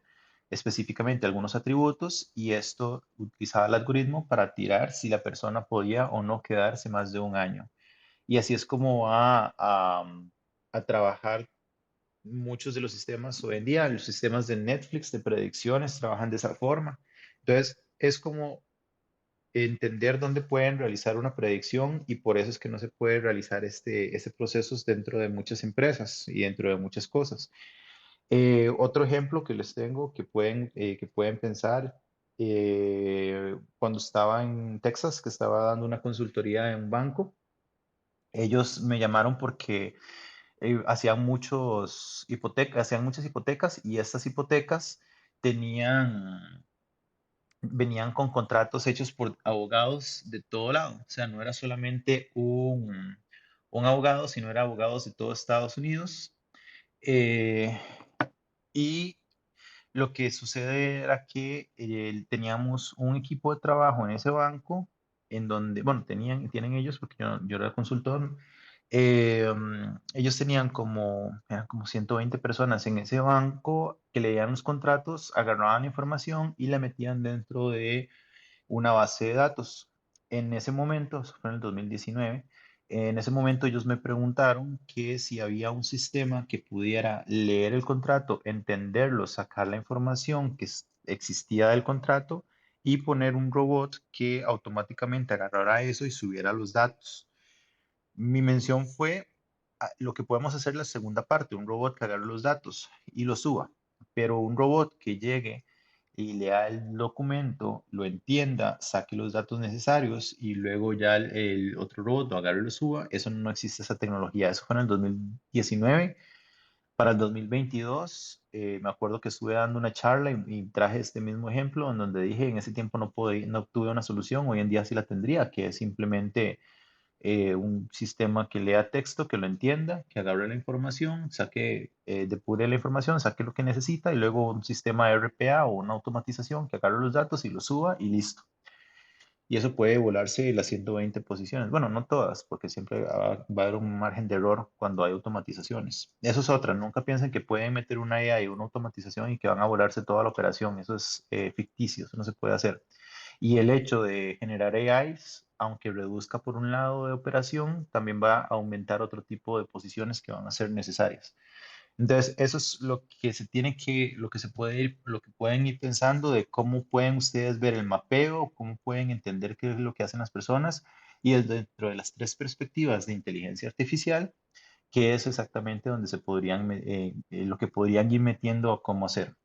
específicamente algunos atributos, y esto utilizaba el algoritmo para tirar si la persona podía o no quedarse más de un año. Y así es como va a trabajar muchos de los sistemas hoy en día. Los sistemas de Netflix de predicciones trabajan de esa forma. Entonces, es como entender dónde pueden realizar una predicción y por eso es que no se puede realizar este proceso dentro de muchas empresas y dentro de muchas cosas. Otro ejemplo que les tengo que pueden pensar, cuando estaba en Texas, que estaba dando una consultoría en un banco, ellos me llamaron porque hacían muchas hipotecas y estas hipotecas tenían venían con contratos hechos por abogados de todo lado. O sea, no era solamente un abogado, sino era abogados de todo Estados Unidos. Eh, y lo que sucede era que teníamos un equipo de trabajo en ese banco, en donde, bueno, tienen ellos, porque yo era consultor. Ellos eran como 120 personas en ese banco que leían los contratos, agarraban la información y la metían dentro de una base de datos. En ese momento, eso fue en el 2019, en ese momento ellos me preguntaron que si había un sistema que pudiera leer el contrato, entenderlo, sacar la información que existía del contrato y poner un robot que automáticamente agarrara eso y subiera los datos. Mi mención fue lo que podemos hacer la segunda parte, un robot que agarre los datos y los suba, pero un robot que llegue y lea el documento, lo entienda, saque los datos necesarios y luego ya el otro robot lo agarre y lo suba, eso no existe esa tecnología. Eso fue en el 2019 Para el 2022, me acuerdo que estuve dando una charla y traje este mismo ejemplo en donde dije en ese tiempo no tuve una solución, hoy en día sí la tendría, que es simplemente un sistema que lea texto, que lo entienda, que agarre la información, depure la información, saque lo que necesita y luego un sistema RPA o una automatización que agarre los datos y los suba y listo. Y eso puede volarse las 120 posiciones. Bueno, no todas, porque siempre va a haber un margen de error cuando hay automatizaciones. Eso es otra. Nunca piensen que pueden meter una AI, una automatización y que van a volarse toda la operación. Eso es ficticio, eso no se puede hacer. Y el hecho de generar AIs, aunque reduzca por un lado de operación, también va a aumentar otro tipo de posiciones que van a ser necesarias. Entonces, eso es lo que se puede ir, lo que pueden ir pensando de cómo pueden ustedes ver el mapeo, cómo pueden entender qué es lo que hacen las personas y dentro de las tres perspectivas de inteligencia artificial, qué es exactamente donde lo que podrían ir metiendo a cómo hacer.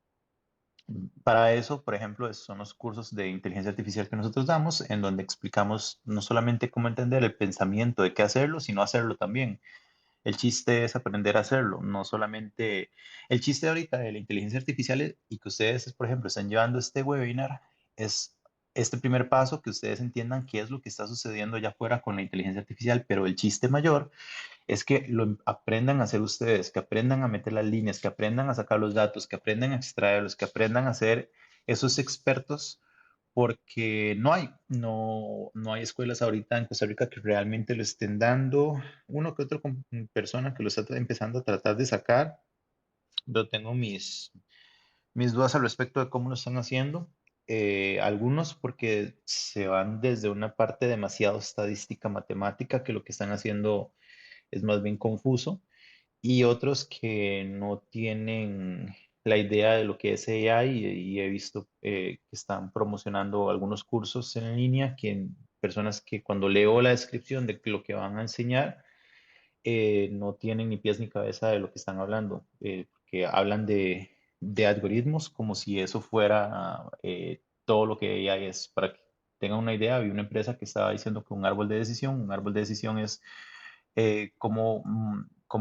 Para eso, por ejemplo, son los cursos de inteligencia artificial que nosotros damos, en donde explicamos no solamente cómo entender el pensamiento de qué hacerlo, sino hacerlo también. El chiste es aprender a hacerlo, no solamente... El chiste ahorita de la inteligencia artificial y que ustedes, por ejemplo, están llevando este webinar es este primer paso, que ustedes entiendan qué es lo que está sucediendo allá afuera con la inteligencia artificial, pero el chiste mayor es que lo aprendan a hacer ustedes, que aprendan a meter las líneas, que aprendan a sacar los datos, que aprendan a extraerlos, que aprendan a ser esos expertos, porque no hay escuelas ahorita en Costa Rica que realmente lo estén dando. Uno que otro persona que lo está empezando a tratar de sacar, pero tengo mis dudas al respecto de cómo lo están haciendo. Algunos porque se van desde una parte demasiado estadística matemática, que lo que están haciendo es más bien confuso, y otros que no tienen la idea de lo que es AI y he visto que están promocionando algunos cursos en línea personas que cuando leo la descripción de lo que van a enseñar no tienen ni pies ni cabeza de lo que están hablando, que hablan de algoritmos como si eso fuera todo lo que AI es. Para que tengan una idea, había una empresa que estaba diciendo que un árbol de decisión es cómo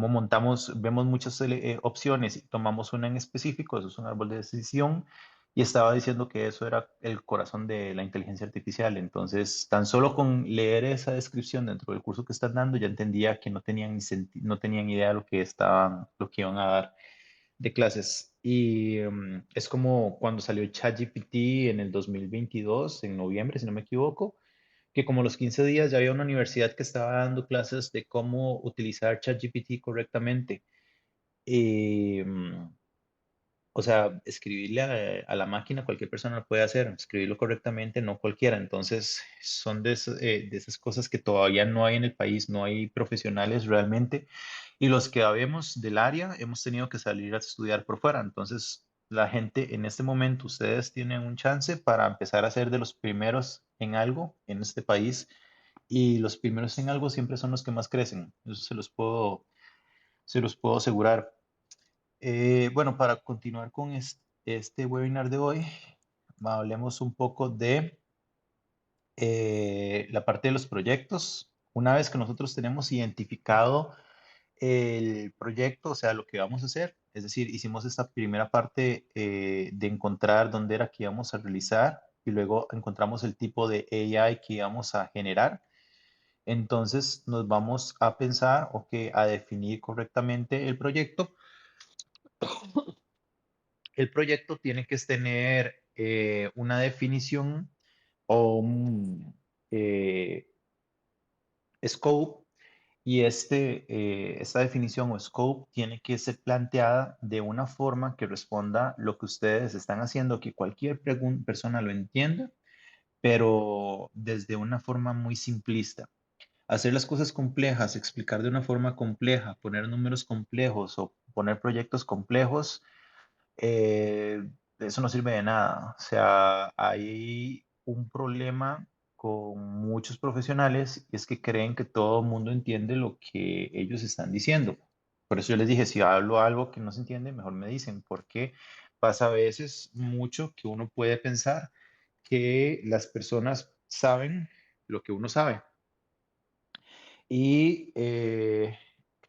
montamos, vemos muchas opciones y tomamos una en específico, eso es un árbol de decisión, y estaba diciendo que eso era el corazón de la inteligencia artificial. Entonces, tan solo con leer esa descripción dentro del curso que están dando, ya entendía que no tenían idea de lo que iban a dar de clases. Y es como cuando salió ChatGPT en el 2022 en noviembre, si no me equivoco, que como a los 15 días ya había una universidad que estaba dando clases de cómo utilizar ChatGPT correctamente. Y, o sea, escribirle a la máquina, cualquier persona lo puede hacer, escribirlo correctamente, no cualquiera. Entonces, son de esas cosas que todavía no hay en el país, no hay profesionales realmente. Y los que habemos del área hemos tenido que salir a estudiar por fuera. Entonces, la gente en este momento, ustedes tienen un chance para empezar a ser de los primeros en algo en este país. Y los primeros en algo siempre son los que más crecen. Eso se los puedo asegurar. Bueno, para continuar con este webinar de hoy, hablemos un poco de la parte de los proyectos. Una vez que nosotros tenemos identificado el proyecto, o sea, lo que vamos a hacer, es decir, hicimos esta primera parte de encontrar dónde era que íbamos a realizar y luego encontramos el tipo de AI que íbamos a generar. Entonces nos vamos a pensar o que a definir correctamente el proyecto. El proyecto tiene que tener una definición o un scope, y esta definición o scope tiene que ser planteada de una forma que responda lo que ustedes están haciendo, que cualquier persona lo entienda, pero desde una forma muy simplista. Hacer las cosas complejas, explicar de una forma compleja, poner números complejos o poner proyectos complejos, eso no sirve de nada. O sea, hay un problema con muchos profesionales y es que creen que todo el mundo entiende lo que ellos están diciendo. Por eso yo les dije, si hablo algo que no se entiende, mejor me dicen, porque pasa a veces mucho que uno puede pensar que las personas saben lo que uno sabe. Y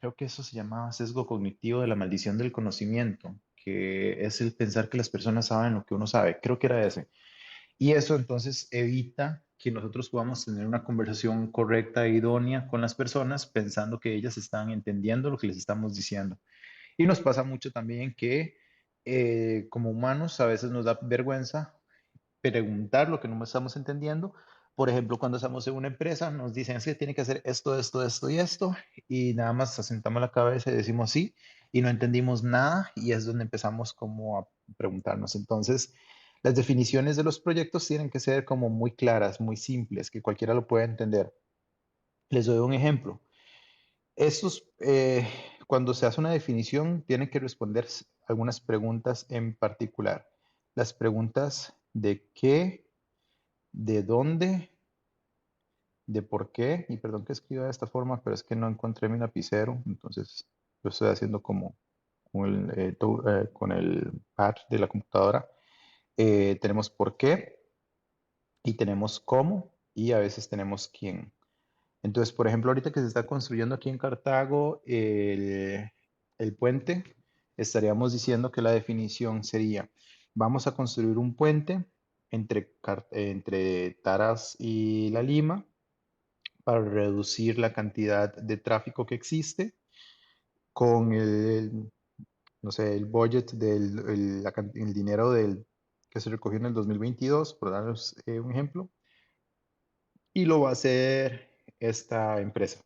creo que eso se llamaba sesgo cognitivo de la maldición del conocimiento, que es el pensar que las personas saben lo que uno sabe. Creo que era ese. Y eso entonces evita que nosotros podamos tener una conversación correcta e idónea con las personas pensando que ellas están entendiendo lo que les estamos diciendo. Y nos pasa mucho también que como humanos a veces nos da vergüenza preguntar lo que no estamos entendiendo. Por ejemplo, cuando estamos en una empresa, nos dicen, es que tiene que hacer esto, esto, esto y esto, y nada más asentamos la cabeza y decimos sí, y no entendimos nada, y es donde empezamos como a preguntarnos. Entonces, las definiciones de los proyectos tienen que ser como muy claras, muy simples, que cualquiera lo pueda entender. Les doy un ejemplo. Estos, cuando se hace una definición, tienen que responder algunas preguntas en particular. Las preguntas de qué, de dónde, de por qué, y perdón que escriba de esta forma, pero es que no encontré mi lapicero, entonces lo estoy haciendo como con el pad de la computadora. Tenemos por qué y tenemos cómo y a veces tenemos quién. Entonces, por ejemplo, ahorita que se está construyendo aquí en Cartago el puente, estaríamos diciendo que la definición sería, vamos a construir un puente entre Taras y La Lima para reducir la cantidad de tráfico que existe con no sé, el budget el dinero que se recogió en el 2022, por darles un ejemplo, y lo va a hacer esta empresa.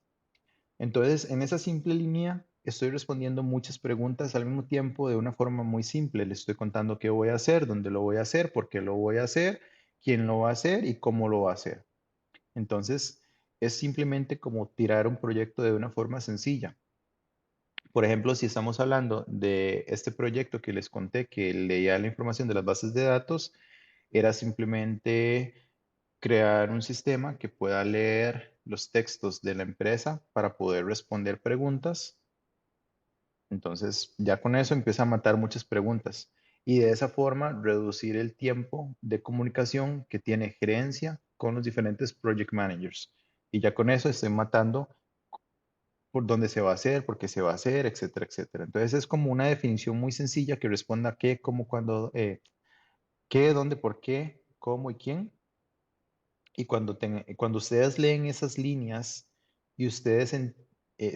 Entonces, en esa simple línea, estoy respondiendo muchas preguntas al mismo tiempo de una forma muy simple. Le estoy contando qué voy a hacer, dónde lo voy a hacer, por qué lo voy a hacer, quién lo va a hacer y cómo lo va a hacer. Entonces, es simplemente como tirar un proyecto de una forma sencilla. Por ejemplo, si estamos hablando de este proyecto que les conté, que leía la información de las bases de datos, era simplemente crear un sistema que pueda leer los textos de la empresa para poder responder preguntas. Entonces, ya con eso empieza a matar muchas preguntas y de esa forma reducir el tiempo de comunicación que tiene gerencia con los diferentes project managers. Y ya con eso estoy matando por dónde se va a hacer, por qué se va a hacer, etcétera, etcétera. Entonces es como una definición muy sencilla que responda a qué, cómo, cuándo, qué, dónde, por qué, cómo y quién. Y cuando ustedes leen esas líneas y ustedes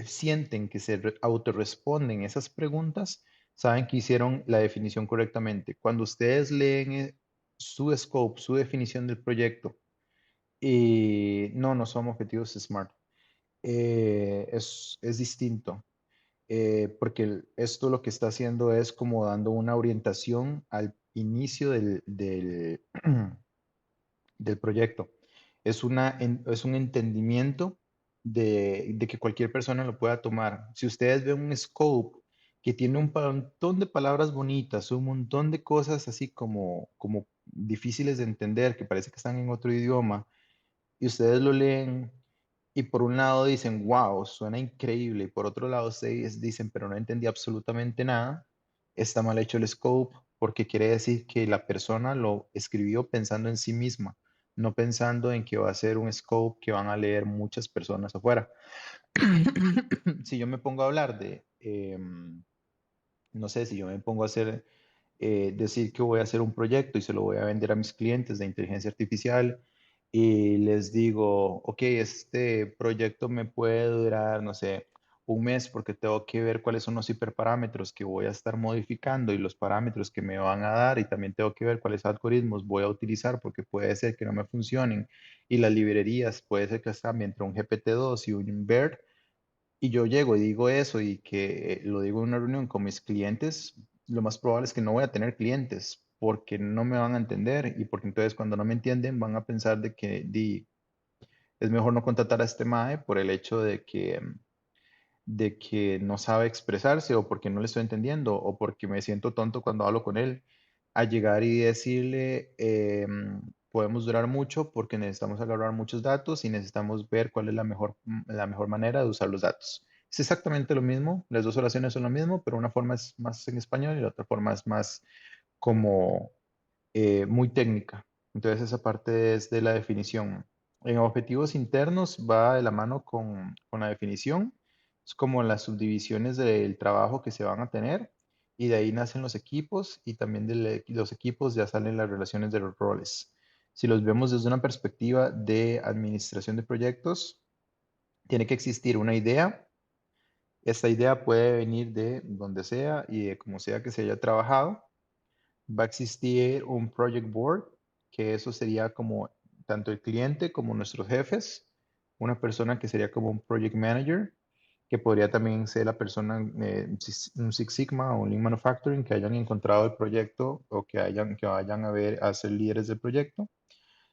sienten que se autorresponden esas preguntas, saben que hicieron la definición correctamente. Cuando ustedes leen su scope, su definición del proyecto, y no son objetivos SMART, es distinto. Porque esto lo que está haciendo es como dando una orientación al inicio del proyecto. Es un entendimiento de que cualquier persona lo pueda tomar. Si ustedes ven un scope que tiene un montón de palabras bonitas, un montón de cosas así como difíciles de entender, que parece que están en otro idioma, y ustedes lo leen y por un lado dicen, wow, suena increíble, y por otro lado ustedes dicen, pero no entendí absolutamente nada, está mal hecho el scope porque quiere decir que la persona lo escribió pensando en sí misma, no pensando en que va a ser un scope que van a leer muchas personas afuera. Si yo me pongo a hablar no sé, si yo me pongo a decir que voy a hacer un proyecto y se lo voy a vender a mis clientes de inteligencia artificial y les digo, ok, este proyecto me puede durar, no sé, un mes porque tengo que ver cuáles son los hiperparámetros que voy a estar modificando y los parámetros que me van a dar y también tengo que ver cuáles algoritmos voy a utilizar porque puede ser que no me funcionen y las librerías puede ser que cambie entre un GPT-2 y un BERT y yo llego y digo eso y que lo digo en una reunión con mis clientes, lo más probable es que no voy a tener clientes porque no me van a entender y porque entonces cuando no me entienden van a pensar de que es mejor no contratar a este MAE por el hecho de que no sabe expresarse o porque no le estoy entendiendo o porque me siento tonto cuando hablo con él, a llegar y decirle, podemos durar mucho porque necesitamos agarrar muchos datos y necesitamos ver cuál es la mejor manera de usar los datos. Es exactamente lo mismo, las dos oraciones son lo mismo, pero una forma es más en español y la otra forma es más como muy técnica. Entonces esa parte es de la definición. En objetivos internos va de la mano con la definición. es como las subdivisiones del trabajo que se van a tener y de ahí nacen los equipos y también de los equipos ya salen las relaciones de los roles. Si los vemos desde una perspectiva de administración de proyectos, tiene que existir una idea. Esta idea puede venir de donde sea y de como sea que se haya trabajado. Va a existir un project board, que eso sería como tanto el cliente como nuestros jefes, una persona que sería como un project manager, que podría también ser la persona, un Six Sigma o un Lean Manufacturing, que hayan encontrado el proyecto o que vayan a ver a ser líderes del proyecto.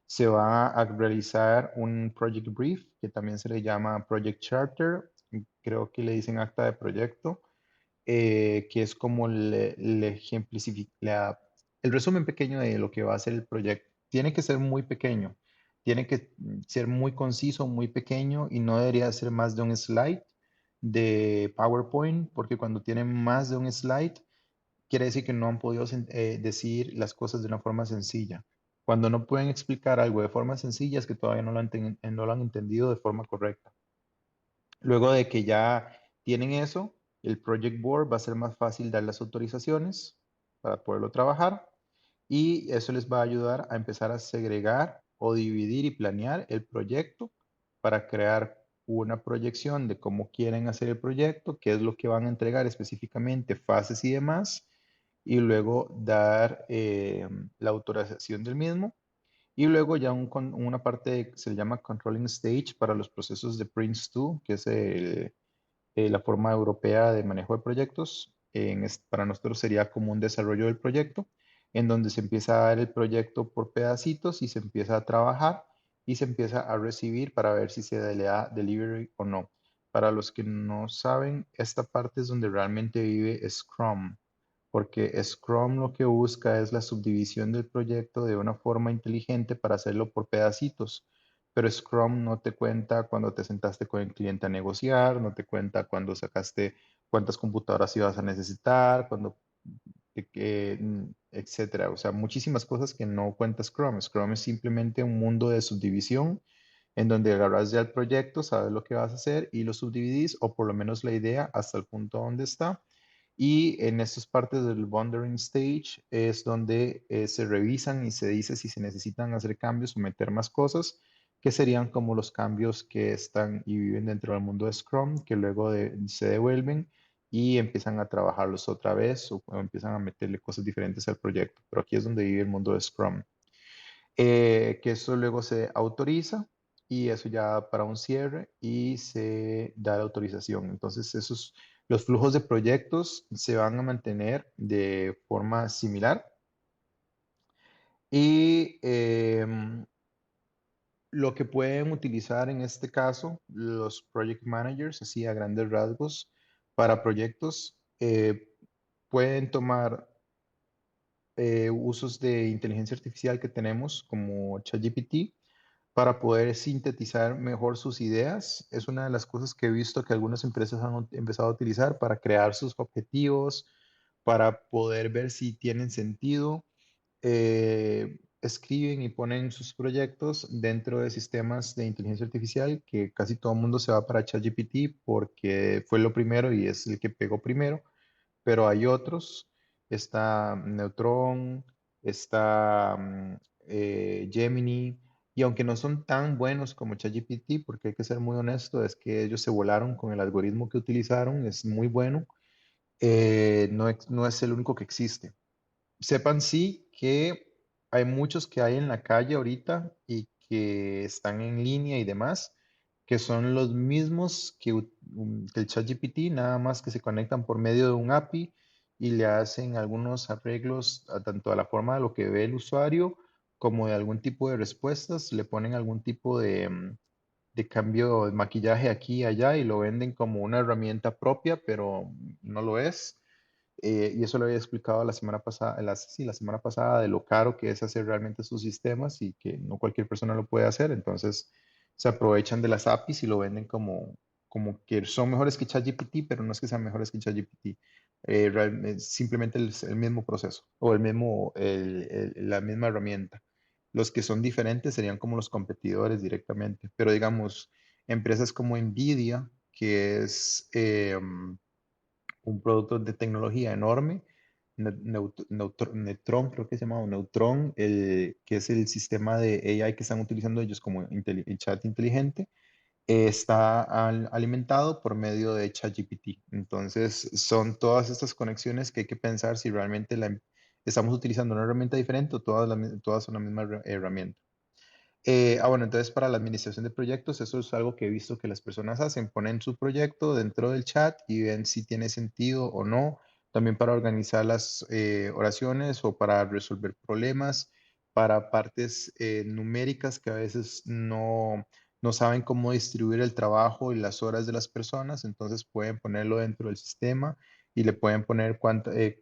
Se va a realizar un project brief, que también se le llama project charter, creo que le dicen acta de proyecto, que es como el resumen pequeño de lo que va a ser el proyecto. Tiene que ser muy pequeño, tiene que ser muy conciso, muy pequeño y no debería ser más de un slide de PowerPoint, porque cuando tienen más de un slide, quiere decir que no han podido decir las cosas de una forma sencilla. Cuando no pueden explicar algo de forma sencilla es que todavía no lo han entendido de forma correcta. Luego de que ya tienen eso, el Project Board va a ser más fácil dar las autorizaciones para poderlo trabajar y eso les va a ayudar a empezar a segregar o dividir y planear el proyecto para crear una proyección de cómo quieren hacer el proyecto, qué es lo que van a entregar específicamente, fases y demás, y luego dar la autorización del mismo. Y luego ya una parte que se le llama Controlling Stage para los procesos de Prince2, que es la forma europea de manejo de proyectos. Para nosotros sería como un desarrollo del proyecto, en donde se empieza a dar el proyecto por pedacitos y se empieza a trabajar y se empieza a recibir para ver si se le da delivery o no. Para los que no saben, esta parte es donde realmente vive Scrum, porque Scrum lo que busca es la subdivisión del proyecto de una forma inteligente para hacerlo por pedacitos. Pero Scrum no te cuenta cuando te sentaste con el cliente a negociar, no te cuenta cuando sacaste cuántas computadoras ibas a necesitar, etcétera. O sea, muchísimas cosas que no cuenta Scrum. Scrum es simplemente un mundo de subdivisión en donde agarras ya el proyecto, sabes lo que vas a hacer y lo subdividís, o por lo menos la idea hasta el punto donde está. Y en estas partes del Wondering Stage es donde se revisan y se dice si se necesitan hacer cambios o meter más cosas, que serían como los cambios que están y viven dentro del mundo de Scrum, que luego se devuelven y empiezan a trabajarlos otra vez o empiezan a meterle cosas diferentes al proyecto. Pero aquí es donde vive el mundo de Scrum. Que eso luego se autoriza y eso ya para un cierre y se da la autorización. Entonces, los flujos de proyectos se van a mantener de forma similar y lo que pueden utilizar en este caso los project managers, así a grandes rasgos, para proyectos, pueden tomar usos de inteligencia artificial que tenemos como ChatGPT para poder sintetizar mejor sus ideas. Es una de las cosas que he visto que algunas empresas han empezado a utilizar para crear sus objetivos, para poder ver si tienen sentido. Escriben y ponen sus proyectos dentro de sistemas de inteligencia artificial que casi todo el mundo se va para ChatGPT porque fue lo primero y es el que pegó primero, pero hay otros, está Neutron, está Gemini, y aunque no son tan buenos como ChatGPT, porque hay que ser muy honesto, es que ellos se volaron con el algoritmo que utilizaron, es muy bueno, no es el único que existe. Sepan sí que hay muchos que hay en la calle ahorita y que están en línea y demás, que son los mismos que el ChatGPT, nada más que se conectan por medio de un API y le hacen algunos arreglos tanto a la forma de lo que ve el usuario como de algún tipo de respuestas, le ponen algún tipo de cambio de maquillaje aquí y allá y lo venden como una herramienta propia, pero no lo es. Y eso lo había explicado la semana pasada, sí, la semana pasada, de lo caro que es hacer realmente sus sistemas y que no cualquier persona lo puede hacer. Entonces se aprovechan de las APIs y lo venden como que son mejores que ChatGPT, pero no es que sean mejores que ChatGPT. Es simplemente el mismo proceso o la misma herramienta. Los que son diferentes serían como los competidores directamente. Pero digamos, empresas como Nvidia, que es un producto de tecnología enorme, Neutron, creo que se llama, o Neutron, que es el sistema de AI que están utilizando ellos como el chat inteligente, está alimentado por medio de ChatGPT. Entonces, son todas estas conexiones que hay que pensar si realmente estamos utilizando una herramienta diferente o todas son la misma herramienta. Bueno, entonces para la administración de proyectos, eso es algo que he visto que las personas hacen, ponen su proyecto dentro del chat y ven si tiene sentido o no, también para organizar las oraciones o para resolver problemas, para partes numéricas que a veces no saben cómo distribuir el trabajo y las horas de las personas, entonces pueden ponerlo dentro del sistema y le pueden poner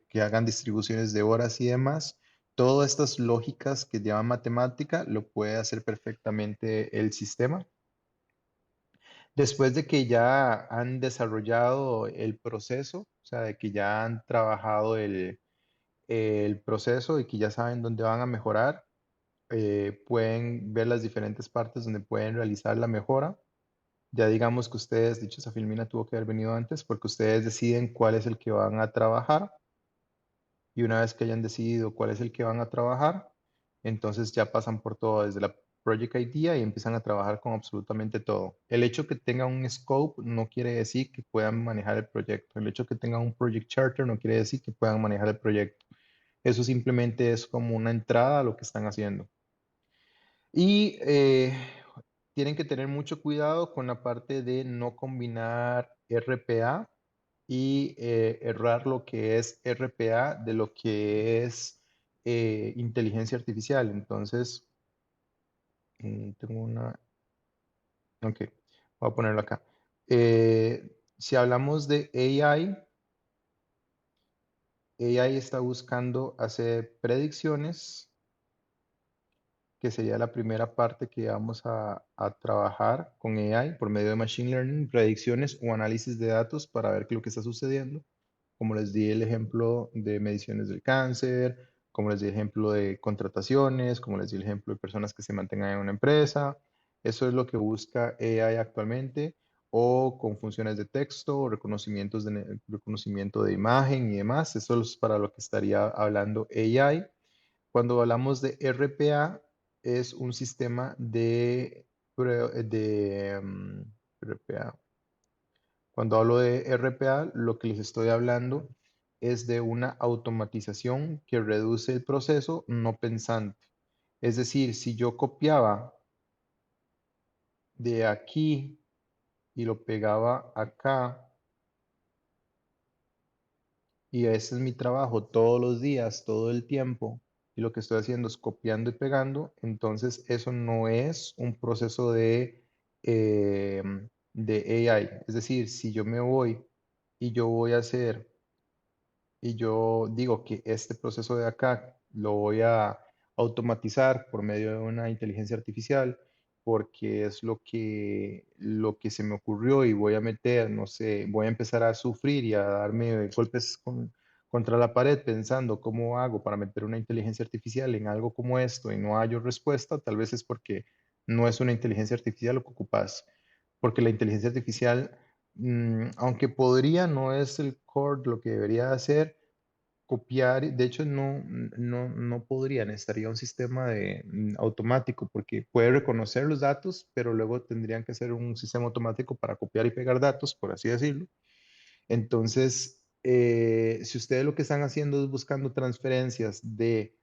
que hagan distribuciones de horas y demás. Todas estas lógicas que llevan matemática lo puede hacer perfectamente el sistema. Después de que ya han desarrollado el proceso, o sea, de que ya han trabajado el proceso y que ya saben dónde van a mejorar, pueden ver las diferentes partes donde pueden realizar la mejora. Ya digamos que ustedes, dicho esa Filmina tuvo que haber venido antes, porque ustedes deciden cuál es el que van a trabajar. Y una vez que hayan decidido cuál es el que van a trabajar, entonces ya pasan por todo desde la Project Idea y empiezan a trabajar con absolutamente todo. El hecho que tenga un scope no quiere decir que puedan manejar el proyecto. El hecho que tengan un Project Charter no quiere decir que puedan manejar el proyecto. Eso simplemente es como una entrada a lo que están haciendo. Y tienen que tener mucho cuidado con la parte de no combinar RPA y errar lo que es RPA de lo que es inteligencia artificial. Entonces, tengo una... Ok, voy a ponerlo acá. Si hablamos de AI, AI está buscando hacer predicciones, que sería la primera parte que vamos a trabajar con AI por medio de Machine Learning, predicciones o análisis de datos para ver qué es lo que está sucediendo. Como les di el ejemplo de mediciones del cáncer, como les di el ejemplo de contrataciones, como les di el ejemplo de personas que se mantengan en una empresa. Eso es lo que busca AI actualmente, o con funciones de texto, o reconocimiento de imagen y demás. Eso es para lo que estaría hablando AI. Cuando hablamos de RPA, es un sistema RPA. Cuando hablo de RPA, lo que les estoy hablando es de una automatización que reduce el proceso no pensante. Es decir, si yo copiaba de aquí y lo pegaba acá, y ese es mi trabajo todos los días, todo el tiempo, y lo que estoy haciendo es copiando y pegando, entonces eso no es un proceso eh, de AI. Es decir, si yo me voy y yo voy a hacer y yo digo que este proceso de acá lo voy a automatizar por medio de una inteligencia artificial porque es lo que se me ocurrió y voy a meter, no sé, voy a empezar a sufrir y a darme golpes contra la pared pensando cómo hago para meter una inteligencia artificial en algo como esto y no hallo respuesta, tal vez es porque no es una inteligencia artificial lo que ocupas, porque la inteligencia artificial aunque podría, no es el core de lo que debería hacer, copiar, de hecho no podría, necesitaría un sistema automático porque puede reconocer los datos, pero luego tendrían que hacer un sistema automático para copiar y pegar datos, por así decirlo. Entonces, si ustedes lo que están haciendo es buscando transferencias de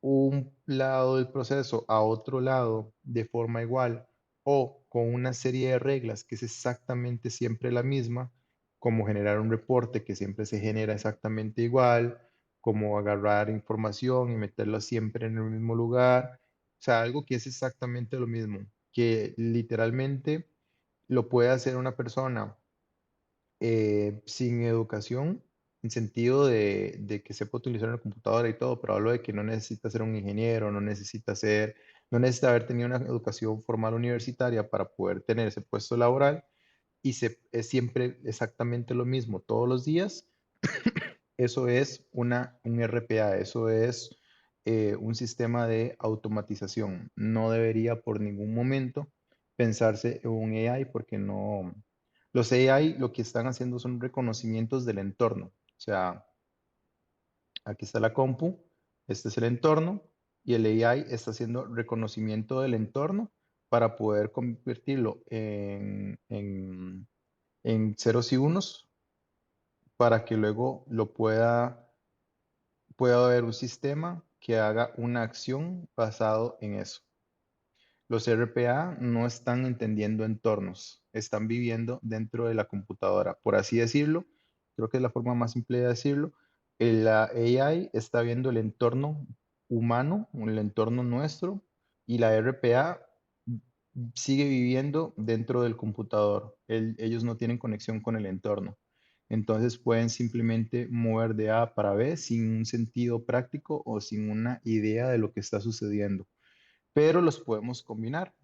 un lado del proceso a otro lado de forma igual o con una serie de reglas que es exactamente siempre la misma, como generar un reporte que siempre se genera exactamente igual, como agarrar información y meterla siempre en el mismo lugar, o sea, algo que es exactamente lo mismo, que literalmente lo puede hacer una persona sin educación, en sentido de que sepa utilizar una computadora y todo, pero hablo de que no necesita ser un ingeniero, no necesita haber tenido una educación formal universitaria para poder tener ese puesto laboral y es siempre exactamente lo mismo todos los días. Eso es un RPA, eso es un sistema de automatización. No debería por ningún momento pensarse en un AI porque Los AI lo que están haciendo son reconocimientos del entorno. O sea, aquí está la compu, este es el entorno y el AI está haciendo reconocimiento del entorno para poder convertirlo en ceros y unos para que luego pueda haber un sistema que haga una acción basado en eso. Los RPA no están entendiendo entornos, están viviendo dentro de la computadora, por así decirlo. Creo que es la forma más simple de decirlo. La AI está viendo el entorno humano, el entorno nuestro, y la RPA sigue viviendo dentro del computador. Ellos no tienen conexión con el entorno. Entonces pueden simplemente mover de A para B sin un sentido práctico o sin una idea de lo que está sucediendo, pero los podemos combinar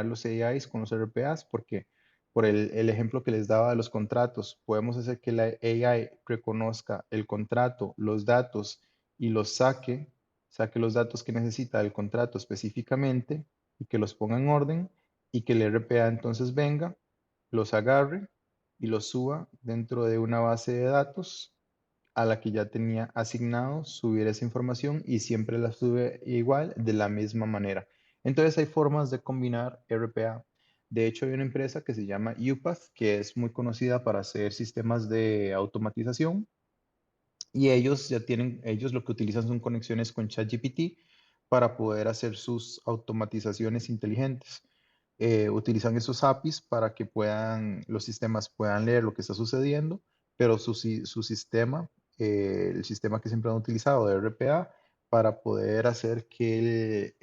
los AIs con los RPAs porque por el ejemplo que les daba de los contratos, podemos hacer que la AI reconozca el contrato, los datos y los saque los datos que necesita del contrato específicamente y que los ponga en orden y que el RPA entonces venga, los agarre y los suba dentro de una base de datos a la que ya tenía asignado subir esa información y siempre la sube igual de la misma manera. Entonces hay formas de combinar RPA. De hecho, hay una empresa que se llama UPath, que es muy conocida para hacer sistemas de automatización y ellos lo que utilizan son conexiones con ChatGPT para poder hacer sus automatizaciones inteligentes. Utilizan esos APIs para que los sistemas puedan leer lo que está sucediendo, pero su sistema, el sistema que siempre han utilizado de RPA, para poder hacer que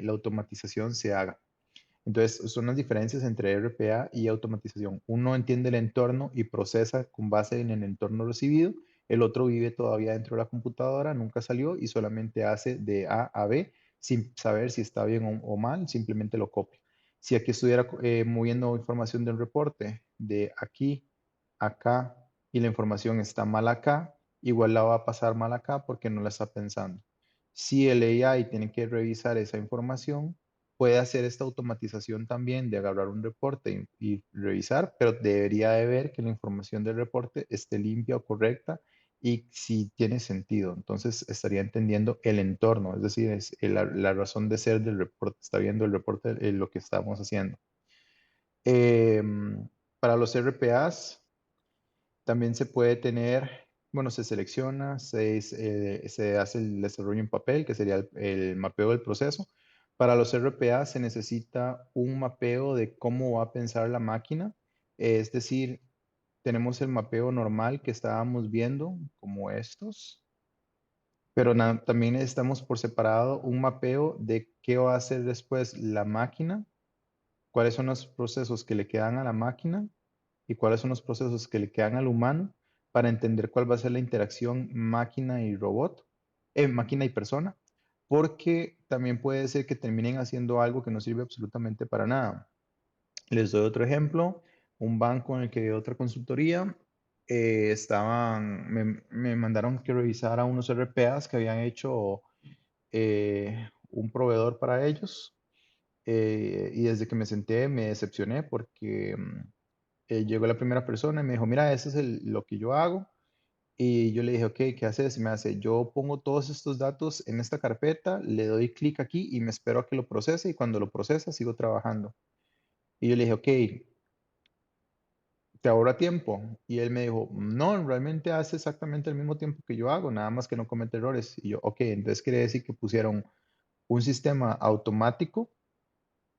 la automatización se haga. Entonces, son las diferencias entre RPA y automatización. Uno entiende el entorno y procesa con base en el entorno recibido. El otro vive todavía dentro de la computadora, nunca salió y solamente hace de A a B sin saber si está bien o mal, simplemente lo copia. Si aquí estuviera moviendo información de un reporte de aquí, acá y la información está mal acá, igual la va a pasar mal acá porque no la está pensando. Si el AI tiene que revisar esa información, puede hacer esta automatización también de agarrar un reporte y revisar, pero debería de ver que la información del reporte esté limpia o correcta y si tiene sentido. Entonces estaría entendiendo el entorno, es decir, es la razón de ser del reporte, está viendo el reporte, lo que estamos haciendo. Para los RPAs también se puede tener, bueno, se selecciona, se hace el desarrollo en papel, que sería el mapeo del proceso. Para los RPA se necesita un mapeo de cómo va a pensar la máquina. Es decir, tenemos el mapeo normal que estábamos viendo, como estos, pero también necesitamos por separado un mapeo de qué va a hacer después la máquina, cuáles son los procesos que le quedan a la máquina y cuáles son los procesos que le quedan al humano para entender cuál va a ser la interacción máquina y robot, máquina y persona, porque también puede ser que terminen haciendo algo que no sirve absolutamente para nada. Les doy otro ejemplo, un banco en el que otra consultoría me mandaron que revisara unos RPAs que habían hecho un proveedor para ellos y desde que me senté me decepcioné porque llegó la primera persona y me dijo, mira, eso es lo que yo hago. Y yo le dije, ok, ¿qué haces? Y me hace, yo pongo todos estos datos en esta carpeta, le doy clic aquí y me espero a que lo procese y cuando lo procesa sigo trabajando. Y yo le dije, ok, ¿te ahorra tiempo? Y él me dijo, no, realmente hace exactamente el mismo tiempo que yo hago, nada más que no comete errores. Y yo, ok, entonces quiere decir que pusieron un sistema automático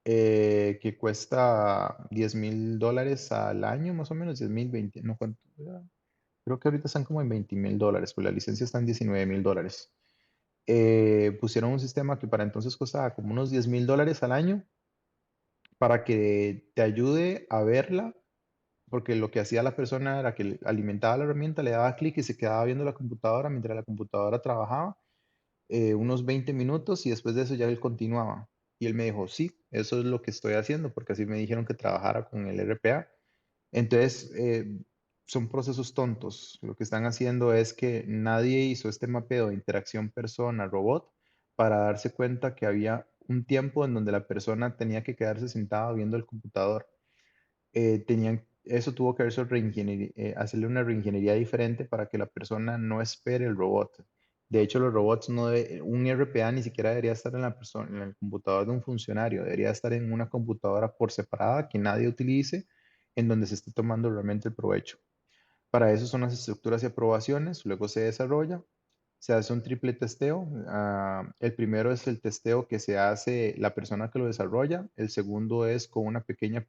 que cuesta $10,000 al año, más o menos, 10,000, 20, no cuánto, creo que ahorita están como en $20,000, pues la licencia está en $19,000. Pusieron un sistema que para entonces costaba como unos $10,000 al año para que te ayude a verla, porque lo que hacía la persona era que alimentaba la herramienta, le daba clic y se quedaba viendo la computadora mientras la computadora trabajaba unos 20 minutos y después de eso ya él continuaba. Y él me dijo, sí, eso es lo que estoy haciendo, porque así me dijeron que trabajara con el RPA. Entonces, son procesos tontos. Lo que están haciendo es que nadie hizo este mapeo de interacción persona-robot para darse cuenta que había un tiempo en donde la persona tenía que quedarse sentada viendo el computador. eso tuvo que hacerle una reingeniería diferente para que la persona no espere el robot. De hecho, los robots un RPA ni siquiera debería estar en la persona, en el computador de un funcionario, debería estar en una computadora por separada que nadie utilice, en donde se esté tomando realmente el provecho. Para eso son las estructuras y aprobaciones, luego se desarrolla, se hace un triple testeo. El primero es el testeo que se hace la persona que lo desarrolla, el segundo es con una pequeña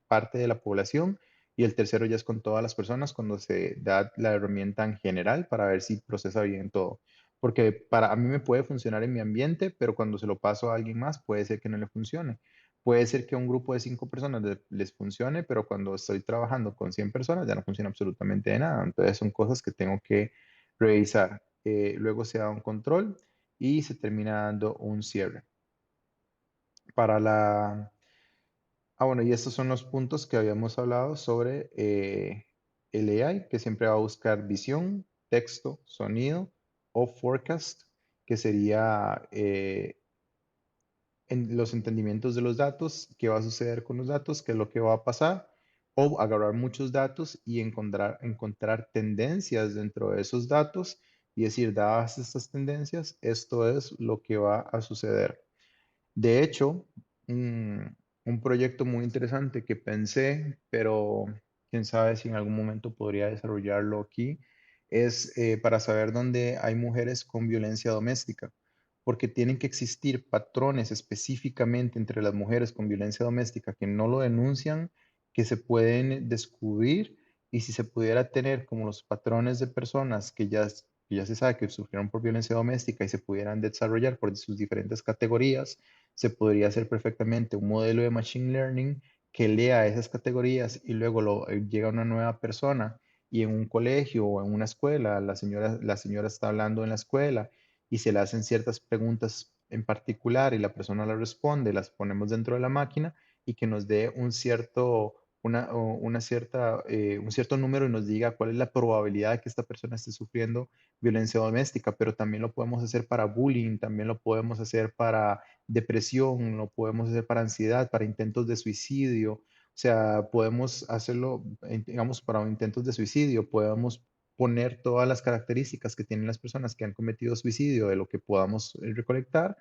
parte de la población y el tercero ya es con todas las personas cuando se da la herramienta en general para ver si procesa bien todo. Porque para a mí me puede funcionar en mi ambiente, pero cuando se lo paso a alguien más puede ser que no le funcione. Puede ser que a un grupo de 5 personas les funcione, pero cuando estoy trabajando con 100 personas ya no funciona absolutamente de nada. Entonces son cosas que tengo que revisar. Luego se da un control y se termina dando un cierre. Para la... bueno, y estos son los puntos que habíamos hablado sobre el AI, que siempre va a buscar visión, texto, sonido o forecast, que sería en los entendimientos de los datos, qué va a suceder con los datos, qué es lo que va a pasar, o agarrar muchos datos y encontrar tendencias dentro de esos datos y decir, dadas estas tendencias, esto es lo que va a suceder. De hecho, un proyecto muy interesante que pensé, pero quién sabe si en algún momento podría desarrollarlo aquí, es para saber dónde hay mujeres con violencia doméstica, porque tienen que existir patrones específicamente entre las mujeres con violencia doméstica que no lo denuncian, que se pueden descubrir y si se pudiera tener como los patrones de personas que ya se sabe que sufrieron por violencia doméstica y se pudieran desarrollar por sus diferentes categorías, se podría hacer perfectamente un modelo de Machine Learning que lea esas categorías y luego llega una nueva persona y en un colegio o en una escuela, la señora está hablando en la escuela y se le hacen ciertas preguntas en particular y la persona las responde, las ponemos dentro de la máquina y que nos dé un cierto número y nos diga cuál es la probabilidad de que esta persona esté sufriendo violencia doméstica, pero también lo podemos hacer para bullying, también lo podemos hacer para depresión, lo podemos hacer para ansiedad, para intentos de suicidio. O sea, podemos hacerlo, digamos, para intentos de suicidio, podemos poner todas las características que tienen las personas que han cometido suicidio de lo que podamos recolectar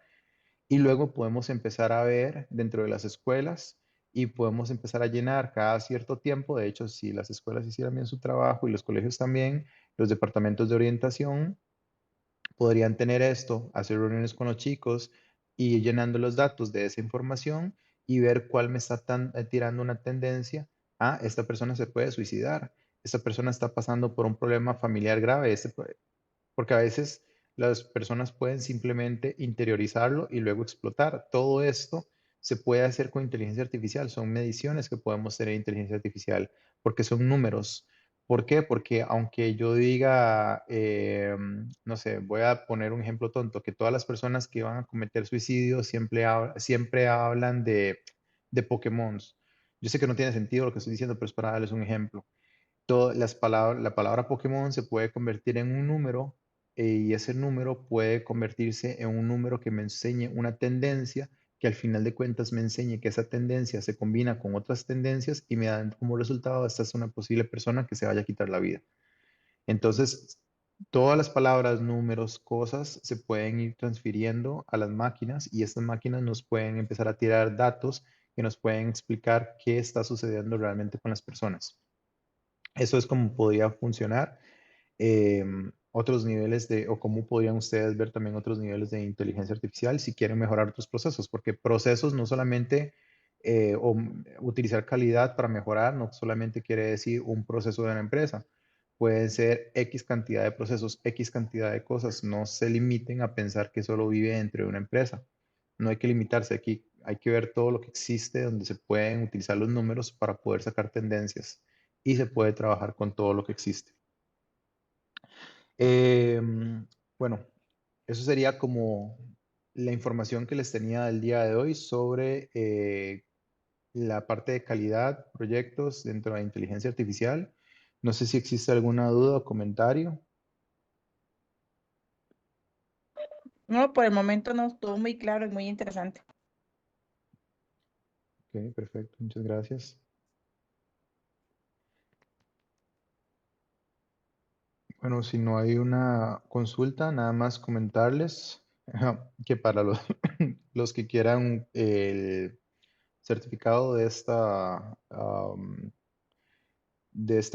y luego podemos empezar a ver dentro de las escuelas y podemos empezar a llenar cada cierto tiempo. De hecho, si las escuelas hicieran bien su trabajo y los colegios también, los departamentos de orientación podrían tener esto, hacer reuniones con los chicos y ir llenando los datos de esa información y ver cuál me está tirando una tendencia a esta persona se puede suicidar, esta persona está pasando por un problema familiar grave, porque a veces las personas pueden simplemente interiorizarlo y luego explotar. Todo esto se puede hacer con inteligencia artificial, son mediciones que podemos tener en inteligencia artificial, porque son números. ¿Por qué? Porque aunque yo diga, no sé, voy a poner un ejemplo tonto, que todas las personas que van a cometer suicidio siempre hablan de Pokémon. Yo sé que no tiene sentido lo que estoy diciendo, pero es para darles un ejemplo. La palabra Pokémon se puede convertir en un número y ese número puede convertirse en un número que me enseñe una tendencia que al final de cuentas me enseñe que esa tendencia se combina con otras tendencias y me dan como resultado esta es una posible persona que se vaya a quitar la vida. Entonces, todas las palabras, números, cosas se pueden ir transfiriendo a las máquinas y estas máquinas nos pueden empezar a tirar datos que nos pueden explicar qué está sucediendo realmente con las personas. Eso es como podría funcionar. Otros niveles o cómo podrían ustedes ver también otros niveles de inteligencia artificial si quieren mejorar otros procesos, porque procesos no solamente, utilizar calidad para mejorar, no solamente quiere decir un proceso de una empresa. Pueden ser X cantidad de procesos, X cantidad de cosas. No se limiten a pensar que solo vive dentro de una empresa. No hay que limitarse aquí. Hay que ver todo lo que existe donde se pueden utilizar los números para poder sacar tendencias y se puede trabajar con todo lo que existe. Bueno, eso sería como la información que les tenía del día de hoy sobre la parte de calidad, proyectos dentro de inteligencia artificial. No sé si existe alguna duda o comentario. No, por el momento no, estuvo muy claro y muy interesante. Ok, perfecto, muchas gracias. Bueno, si no hay una consulta, nada más comentarles que para los, los que quieran el certificado de esta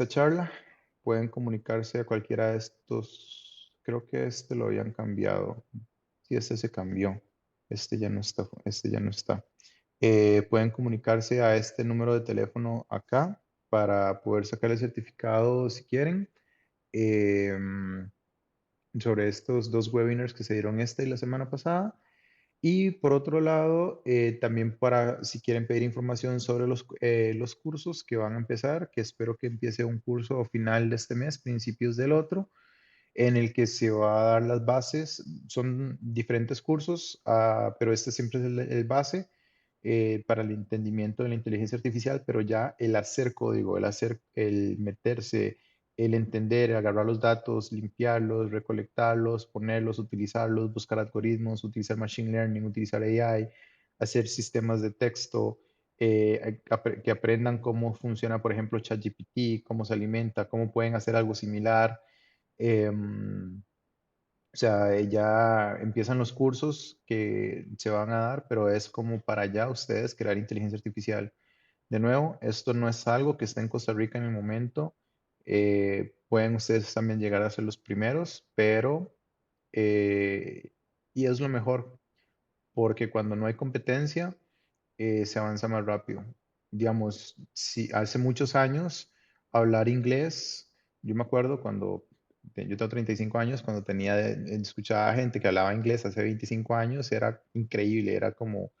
charla, pueden comunicarse a cualquiera de estos. Creo que este lo habían cambiado. Sí, este se cambió. Este ya no está. Este ya no está. Pueden comunicarse a este número de teléfono acá para poder sacar el certificado si quieren. em, Sobre estos dos webinars que se dieron esta y la semana pasada. Y por otro lado, también para si quieren pedir información sobre los cursos que van a empezar, que espero que empiece un curso a final de este mes, principios del otro, en el que se va a dar las bases. Son diferentes cursos, pero este siempre es el base para el entendimiento de la inteligencia artificial, pero ya el hacer código, el meterse, el entender, agarrar los datos, limpiarlos, recolectarlos, ponerlos, utilizarlos, buscar algoritmos, utilizar machine learning, utilizar AI, hacer sistemas de texto, que aprendan cómo funciona, por ejemplo, ChatGPT, cómo se alimenta, cómo pueden hacer algo similar. Em, o sea, ya empiezan los cursos que se van a dar, pero es como para ya ustedes crear inteligencia artificial. De nuevo, esto no es algo que está en Costa Rica en el momento. Pueden ustedes también llegar a ser los primeros, pero, y es lo mejor, porque cuando no hay competencia, se avanza más rápido. Digamos, si hace muchos años hablar inglés, yo me acuerdo cuando yo tengo 35 años, cuando escuchaba gente que hablaba inglés hace 25 años, era increíble, era como,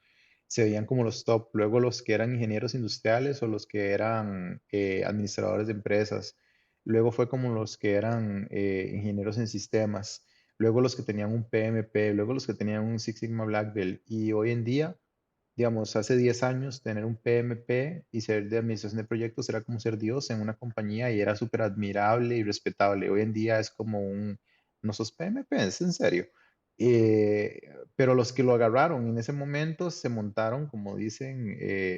se veían como los top, luego los que eran ingenieros industriales o los que eran administradores de empresas, luego fue como los que eran ingenieros en sistemas, luego los que tenían un PMP, luego los que tenían un Six Sigma Black Belt, y hoy en día, digamos, hace 10 años tener un PMP y ser de administración de proyectos era como ser Dios en una compañía y era súper admirable y respetable. Hoy en día es como no sos PMP, es en serio. Eh, pero los que lo agarraron en ese momento se montaron, como dicen,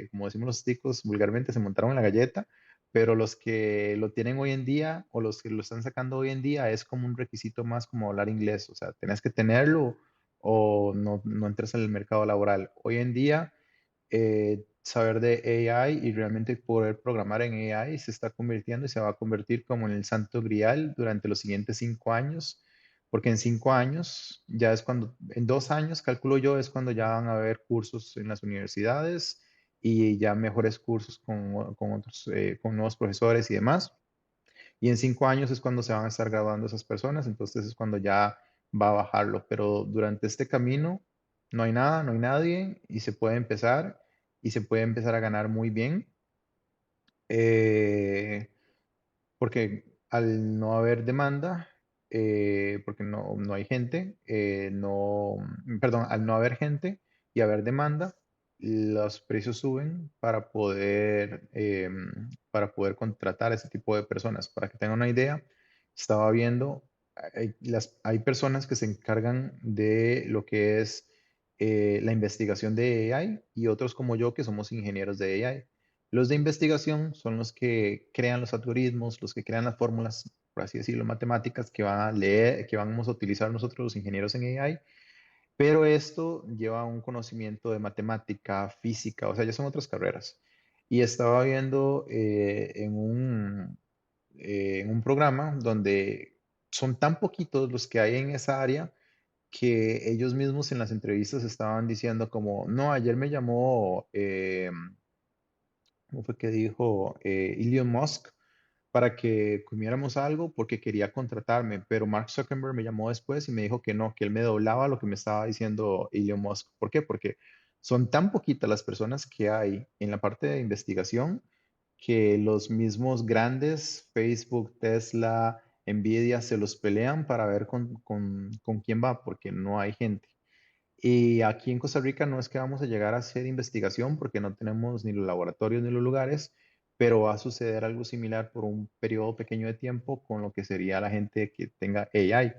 como decimos los ticos vulgarmente, se montaron en la galleta, pero los que lo tienen hoy en día o los que lo están sacando hoy en día es como un requisito más como hablar inglés, o sea, tenés que tenerlo o no entras en el mercado laboral. Hoy en día, saber de AI y realmente poder programar en AI se está convirtiendo y se va a convertir como en el santo grial durante los siguientes 5 años, porque en 5 años ya es cuando, en 2 años, calculo yo, es cuando ya van a haber cursos en las universidades y ya mejores cursos con otros, con nuevos profesores y demás. Y en 5 años es cuando se van a estar graduando esas personas, entonces es cuando ya va a bajarlo. Pero durante este camino no hay nada, no hay nadie y se puede empezar a ganar muy bien. Eh, Porque al no haber demanda, porque no hay gente, perdón, al no haber gente y haber demanda, los precios suben para poder contratar a ese tipo de personas. Para que tengan una idea, estaba viendo, hay personas que se encargan de lo que es la investigación de AI y otros como yo que somos ingenieros de AI. Los de investigación son los que crean los algoritmos, los que crean las fórmulas, por así decirlo, matemáticas que van a leer, que vamos a utilizar nosotros los ingenieros en AI, pero esto lleva un conocimiento de matemática, física, o sea, ya son otras carreras. Y estaba viendo en un programa donde son tan poquitos los que hay en esa área que ellos mismos en las entrevistas estaban diciendo como, no, ayer me llamó ¿cómo fue que dijo Elon Musk para que comiéramos algo porque quería contratarme? Pero Mark Zuckerberg me llamó después y me dijo que no, que él me doblaba lo que me estaba diciendo Elon Musk. ¿Por qué? Porque son tan poquitas las personas que hay en la parte de investigación que los mismos grandes, Facebook, Tesla, Nvidia, se los pelean para ver con quién va, porque no hay gente. Y aquí en Costa Rica no es que vamos a llegar a hacer investigación porque no tenemos ni los laboratorios ni los lugares, pero va a suceder algo similar por un periodo pequeño de tiempo con lo que sería la gente que tenga AI,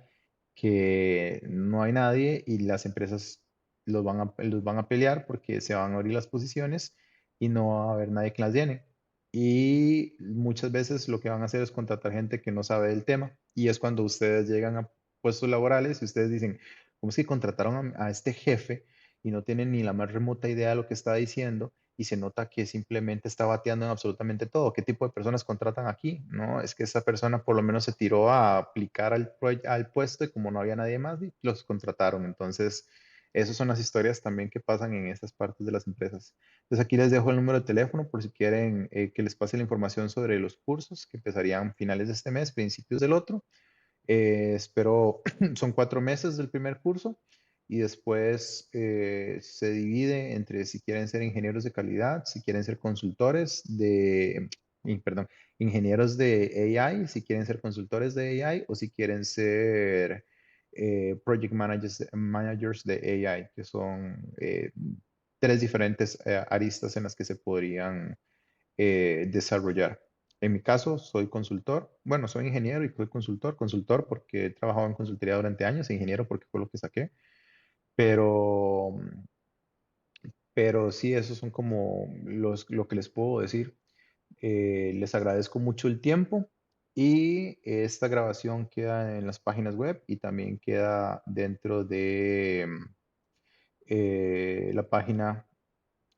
que no hay nadie y las empresas los van a pelear porque se van a abrir las posiciones y no va a haber nadie que las llene. Y muchas veces lo que van a hacer es contratar gente que no sabe del tema Y es cuando ustedes llegan a puestos laborales y ustedes dicen, ¿cómo es que contrataron a este jefe y no tienen ni la más remota idea de lo que está diciendo? Y se nota que simplemente está bateando en absolutamente todo. ¿Qué tipo de personas contratan aquí? No, es que esa persona por lo menos se tiró a aplicar al puesto y como no había nadie más, los contrataron. Entonces, esas son las historias también que pasan en estas partes de las empresas. Entonces, aquí les dejo el número de teléfono por si quieren que les pase la información sobre los cursos que empezarían finales de este mes, principios del otro. Espero, son 4 meses del primer curso y después se divide entre si quieren ser ingenieros de calidad, si quieren ser consultores perdón, ingenieros de AI, si quieren ser consultores de AI o si quieren ser project managers de AI, que son 3 diferentes aristas en las que se podrían desarrollar. En mi caso, soy consultor. Bueno, soy ingeniero y soy consultor. Consultor porque he trabajado en consultoría durante años, e ingeniero porque fue lo que saqué. Pero, pero sí, esos son como lo que les puedo decir. Les agradezco mucho el tiempo y esta grabación queda en las páginas web y también queda dentro de la página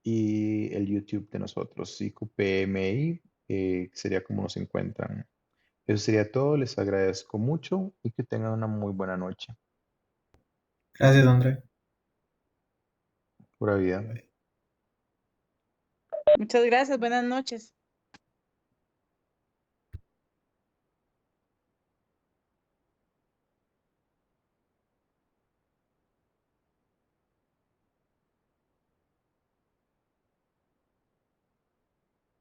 y el YouTube de nosotros, IQPMI, sería como nos encuentran. Eso sería todo, les agradezco mucho y que tengan una muy buena noche. Gracias, André. Pura vida. Bye. Muchas gracias, buenas noches.